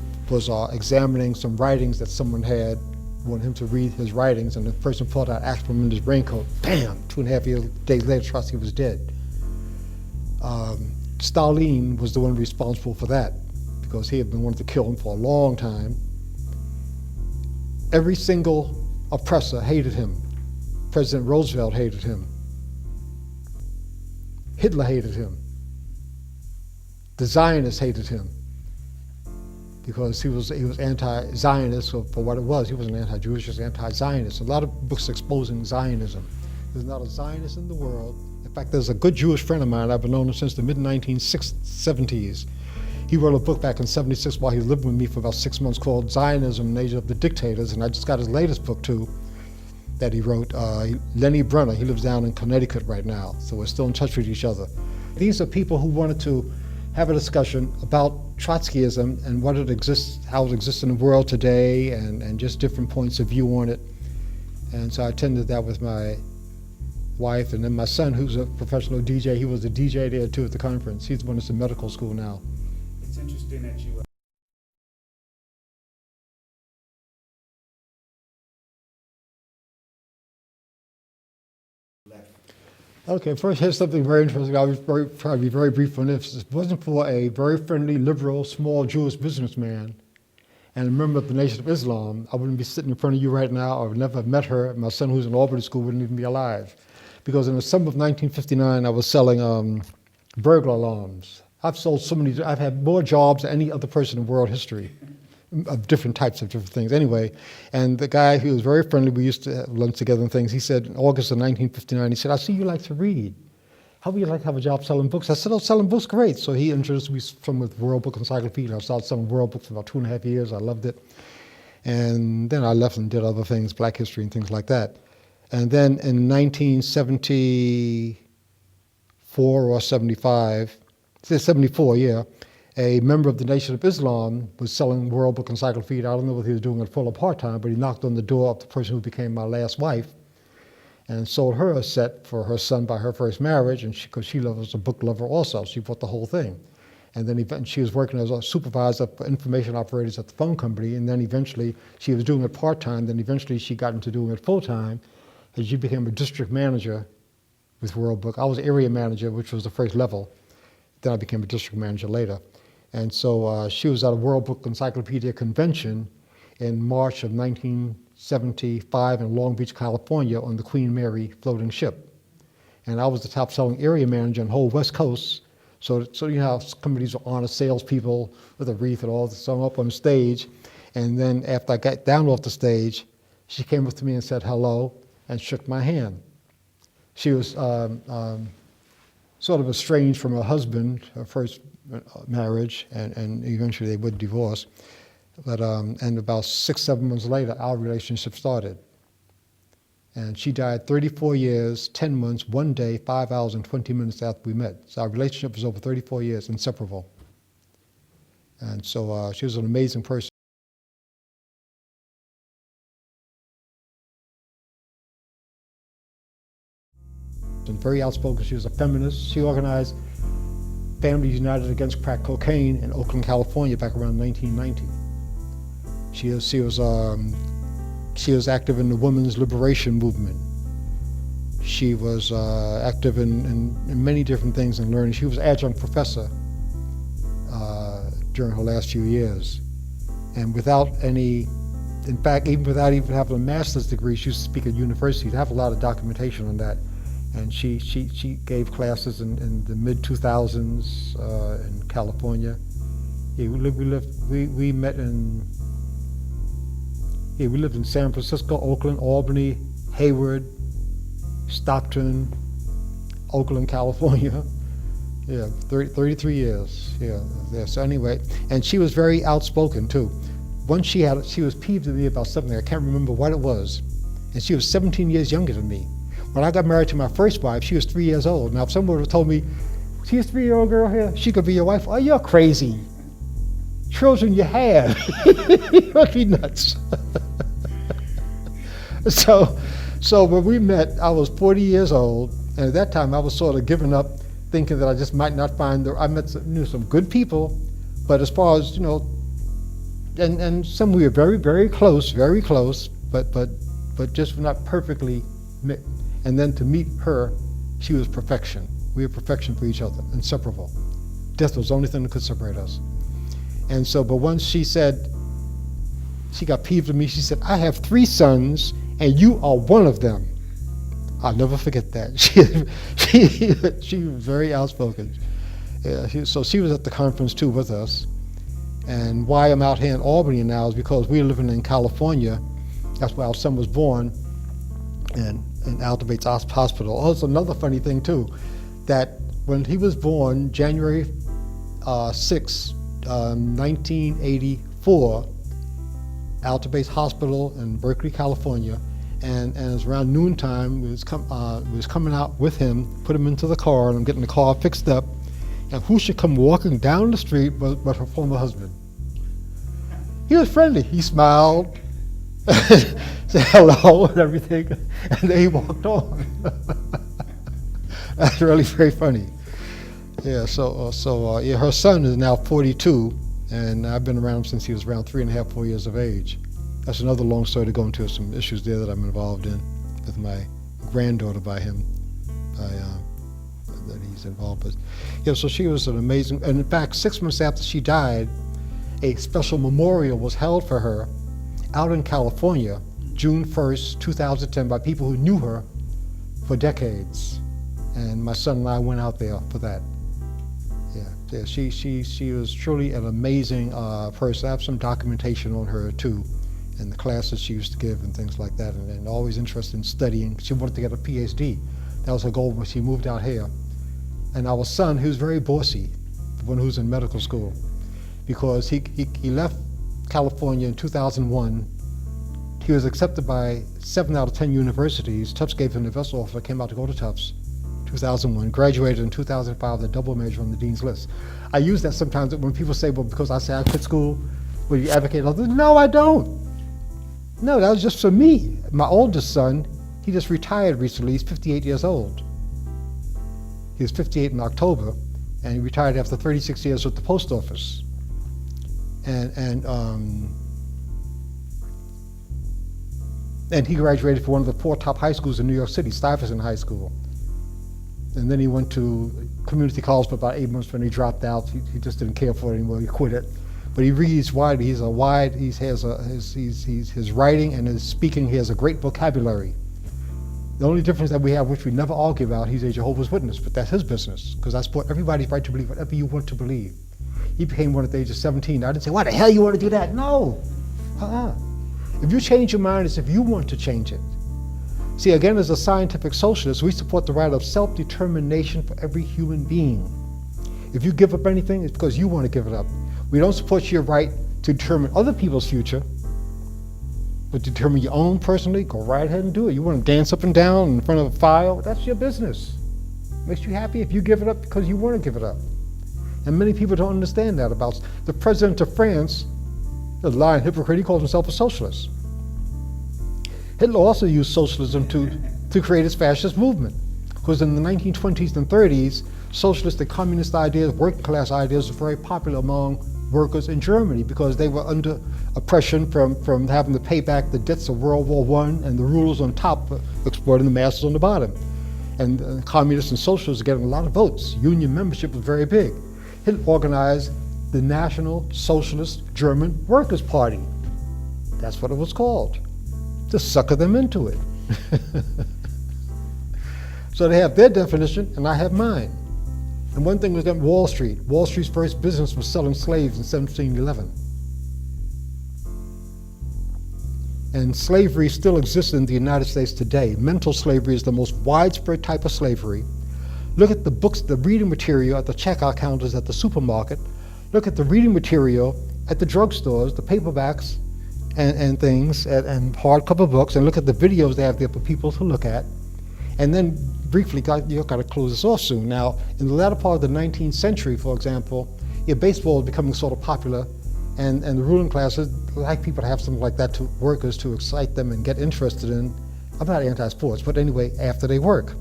examining some writings that someone had, wanted him to read his writings, and the person pulled out axe from his raincoat. Bam! 2.5 days later, Trotsky was dead. Stalin was the one responsible for that because he had been wanting to kill him for a long time. Every single oppressor hated him. President Roosevelt hated him. Hitler hated him. The Zionists hated him because he was anti-Zionist for what it was. He wasn't anti-Jewish, he was anti-Zionist. A lot of books exposing Zionism. There's not a Zionist in the world. In fact, there's a good Jewish friend of mine, I've known him since the mid-1970s. He wrote a book back in '76 while he lived with me for about 6 months called Zionism in Age of the Dictators, and I just got his latest book too that he wrote, Lenny Brenner. He lives down in Connecticut right now, so we're still in touch with each other. These are people who wanted to have a discussion about Trotskyism and what it exists, how it exists in the world today, and just different points of view on it. And so I attended that with my wife, and then my son, who's a professional DJ, he was the DJ there too at the conference. He's the one that's in medical school now. It's interesting that you Okay, first here's something very interesting. I'll try to be very brief on this. If it wasn't for a very friendly, liberal, small Jewish businessman and a member of the Nation of Islam, I wouldn't be sitting in front of you right now. I would never have met her. My son, who's in Albany School, wouldn't even be alive. Because in the summer of 1959, I was selling burglar alarms. I've had more jobs than any other person in world history of different types of different things. Anyway, and the guy, he was very friendly. We used to have lunch together and things. He said in August of 1959, he said, "I see you like to read. How would you like to have a job selling books?" I said, "Oh, selling books, great." So he introduced me from with World Book Encyclopedia. I started selling World Books for about 2.5 years. I loved it. And then I left and did other things, Black history and things like that. And then in 1974 or 75, 74, yeah, a member of the Nation of Islam was selling World Book Encyclopedia. I don't know whether he was doing it full or part-time, but he knocked on the door of the person who became my last wife and sold her a set for her son by her first marriage, and because she was a book lover also, she bought the whole thing. And then she was working as a supervisor for information operators at the phone company, and then eventually she was doing it part-time, then eventually she got into doing it full-time, and she became a district manager with World Book. I was area manager, which was the first level. Then I became a district manager later. And so she was at a World Book Encyclopedia convention in March of 1975 in Long Beach, California on the Queen Mary floating ship. And I was the top selling area manager on the whole West Coast. So you know how companies are honor salespeople with a wreath and all this, so I'm up on stage. And then after I got down off the stage, she came up to me and said hello and shook my hand. She was sort of estranged from her husband, her first marriage, and eventually they would divorce. But and about 6-7 months later, our relationship started. And she died 34 years, 10 months, 1 day, 5 hours, and 20 minutes after we met. So our relationship was over 34 years, inseparable. And so she was an amazing person. And very outspoken. She was a feminist. She organized Families United Against Crack Cocaine in Oakland, California, back around 1990. She was active in the women's liberation movement. She was active in many different things and learning. She was adjunct professor during her last few years. And without any, in fact, even without even having a master's degree, she used to speak at university. To have a lot of documentation on that. And she gave classes in the mid-2000s in California. Yeah, we lived in San Francisco, Oakland, Albany, Hayward, Stockton, Oakland, California. Yeah, 33 years. Yeah. So anyway, and she was very outspoken too. Once she was peeved at me about something, I can't remember what it was, and she was 17 years younger than me. When I got married to my first wife, she was 3 years old. Now, if someone would have told me, see this 3-year-old girl here, she could be your wife. Oh, you're crazy. Children you have. You must be nuts. So when we met, I was 40 years old, and at that time I was sort of giving up, thinking that I just might not find I knew some good people, but as far as, you know, and some we were very, very close, but just not perfectly mixed. And then to meet her, she was perfection. We were perfection for each other, inseparable. Death was the only thing that could separate us. And so, but once she said, she got peeved at me, she said, I have 3 sons, and you are one of them. I'll never forget that. She was very outspoken. Yeah, so she was at the conference too with us. And why I'm out here in Albany now is because we're living in California. That's where our son was born. And in Alta Bates Hospital. Also, another funny thing too, that when he was born, January 6, 1984, Alta Bates Hospital in Berkeley, California, and it was around noontime. We was coming out with him, put him into the car, and I'm getting the car fixed up, and who should come walking down the street but her former husband. He was friendly. He smiled, said hello and everything, and then he walked on. That's really very funny. Yeah, yeah, her son is now 42, and I've been around him since he was around 3.5, 4 years of age. That's another long story to go into, some issues there that I'm involved in with my granddaughter by him, that he's involved with. Yeah, so she was an amazing, and in fact, 6 months after she died, a special memorial was held for her out in California, June 1st, 2010, by people who knew her for decades. And my son and I went out there for that. Yeah, she was truly an amazing person. I have some documentation on her too, and the classes she used to give and things like that, and always interested in studying. She wanted to get a PhD. That was her goal when she moved out here. And our son, he was very bossy, the one who's in medical school, because he left California in 2001. He was accepted by 7 out of 10 universities. Tufts gave him the best offer, came out to go to Tufts, 2001, graduated in 2005, the double major on the dean's list. I use that sometimes when people say, well, because I say I quit school, will you advocate others? No, I don't. No, that was just for me. My oldest son, he just retired recently. He's 58 years old. He was 58 in October, and he retired after 36 years with the post office. And he graduated from one of the 4 top high schools in New York City, Stuyvesant High School. And then he went to community college for about 8 months. When he dropped out, he just didn't care for it anymore. He quit it. But he reads widely. His writing and his speaking, he has a great vocabulary. The only difference that we have, which we never argue about, he's a Jehovah's Witness, but that's his business, because I support everybody's right to believe whatever you want to believe. He became one at the age of 17. I didn't say, why the hell you want to do that? No. If you change your mind, it's if you want to change it. See, again, as a scientific socialist, we support the right of self-determination for every human being. If you give up anything, it's because you want to give it up. We don't support your right to determine other people's future, but determine your own personally. Go right ahead and do it. You want to dance up and down in front of a fire? That's your business. Makes you happy if you give it up because you want to give it up. And many people don't understand that about the president of France, the lying hypocrite. He calls himself a socialist. Hitler also used socialism to create his fascist movement, because in the 1920s and 30s, socialist and communist ideas, working class ideas were very popular among workers in Germany, because they were under oppression from having to pay back the debts of World War I, and the rulers on top exploiting the masses on the bottom. And communists and socialists were getting a lot of votes. Union membership was very big. Hitler organized the National Socialist German Workers' Party. That's what it was called, to sucker them into it. So they have their definition, and I have mine. And one thing was that Wall Street. Wall Street's first business was selling slaves in 1711. And slavery still exists in the United States today. Mental slavery is the most widespread type of slavery. Look at the books, the reading material at the checkout counters at the supermarket. Look at the reading material at the drugstores, the paperbacks and things, and hardcover books, and look at the videos they have there for people to look at. And then briefly, you've got to close this off soon. Now, in the latter part of the 19th century, for example, baseball is becoming sort of popular, and the ruling classes like people to have something like that to workers to excite them and get interested in. I'm not anti-sports, but anyway, after they work.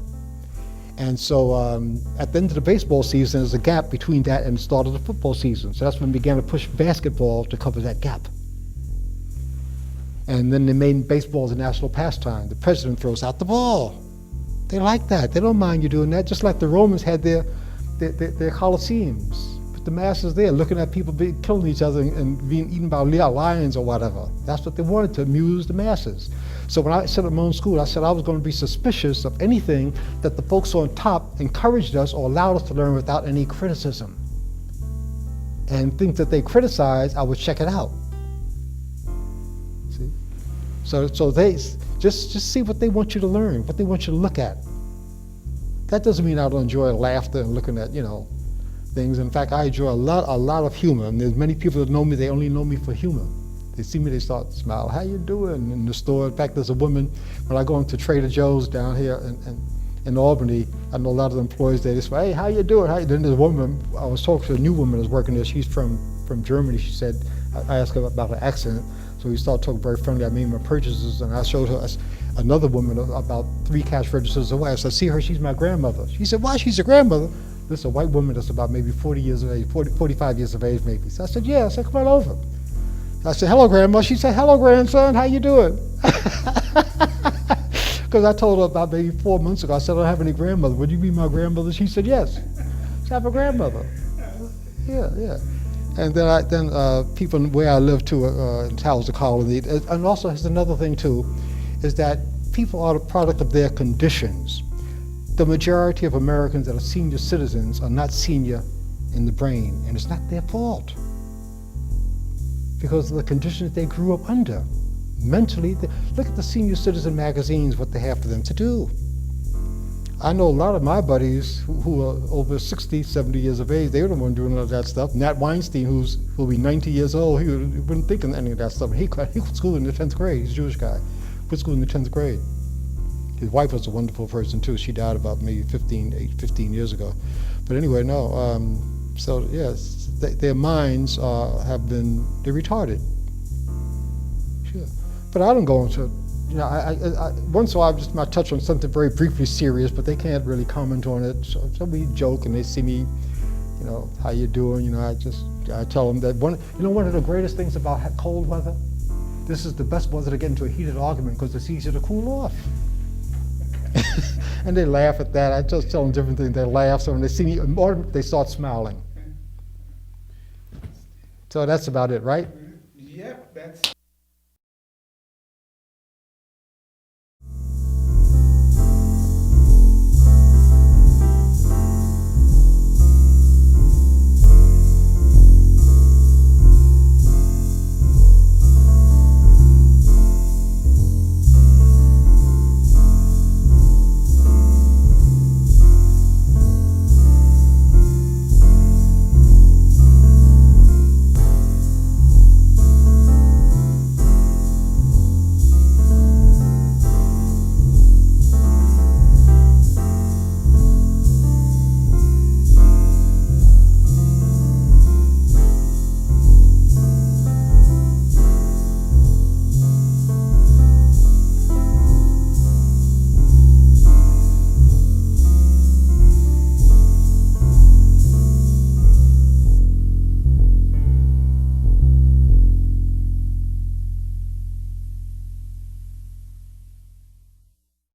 And so at the end of the baseball season, there's a gap between that and the start of the football season. So that's when we began to push basketball to cover that gap. And then they made baseball as a national pastime. The president throws out the ball. They like that. They don't mind you doing that, just like the Romans had their Colosseums. Put the masses there looking at people killing each other and being eaten by lions or whatever. That's what they wanted, to amuse the masses. So when I set up my own school, I said I was going to be suspicious of anything that the folks on top encouraged us or allowed us to learn without any criticism. And things that they criticized, I would check it out. See? So they just see what they want you to learn, what they want you to look at. That doesn't mean I don't enjoy laughter and looking at, things. In fact, I enjoy a lot of humor. And there's many people that know me, they only know me for humor. They see me, they start to smile. How you doing in the store? In fact, there's a woman, when I go into Trader Joe's down here in Albany, I know a lot of the employees there, they say, hey, how you doing? Then there's a woman, I was talking to a new woman that's working there. She's from Germany. She said, I asked her about her accent. So we started talking very friendly. I made my purchases, and I showed her another woman about 3 cash registers away. I said, see her, she's my grandmother. She said, why, she's your grandmother? This is a white woman that's about maybe 40 years of age, 45 years of age maybe. So I said, yeah. I said, come on over. I said, hello, Grandma. She said, hello, grandson. How you doing? Because I told her about maybe 4 months ago, I said, I don't have any grandmother. Would you be my grandmother? She said, yes. I have a grandmother. Yeah. And then people where I live too, in Towers Colony, and also there's another thing too, is that people are the product of their conditions. The majority of Americans that are senior citizens are not senior in the brain, and it's not their fault, because of the conditions they grew up under. Mentally, look at the senior citizen magazines, what they have for them to do. I know a lot of my buddies who are over 60, 70 years of age, they don't want to do none of that stuff. Nat Weinstein, who'll be 90 years old, he wouldn't think of any of that stuff. He quit school in the 10th grade. He's a Jewish guy. Quit school in the 10th grade. His wife was a wonderful person too. She died about maybe 15 years ago. But anyway, no. So yes, their minds they're retarded. Sure. But I don't go into, once in a while I might touch on something very briefly serious, but they can't really comment on it. So we joke and they see me, how you doing? I tell them that one of the greatest things about cold weather, this is the best weather to get into a heated argument because it's easier to cool off. And they laugh at that. I just tell them different things. They laugh. So when they see me, or they start smiling. So that's about it, right? Yep, that's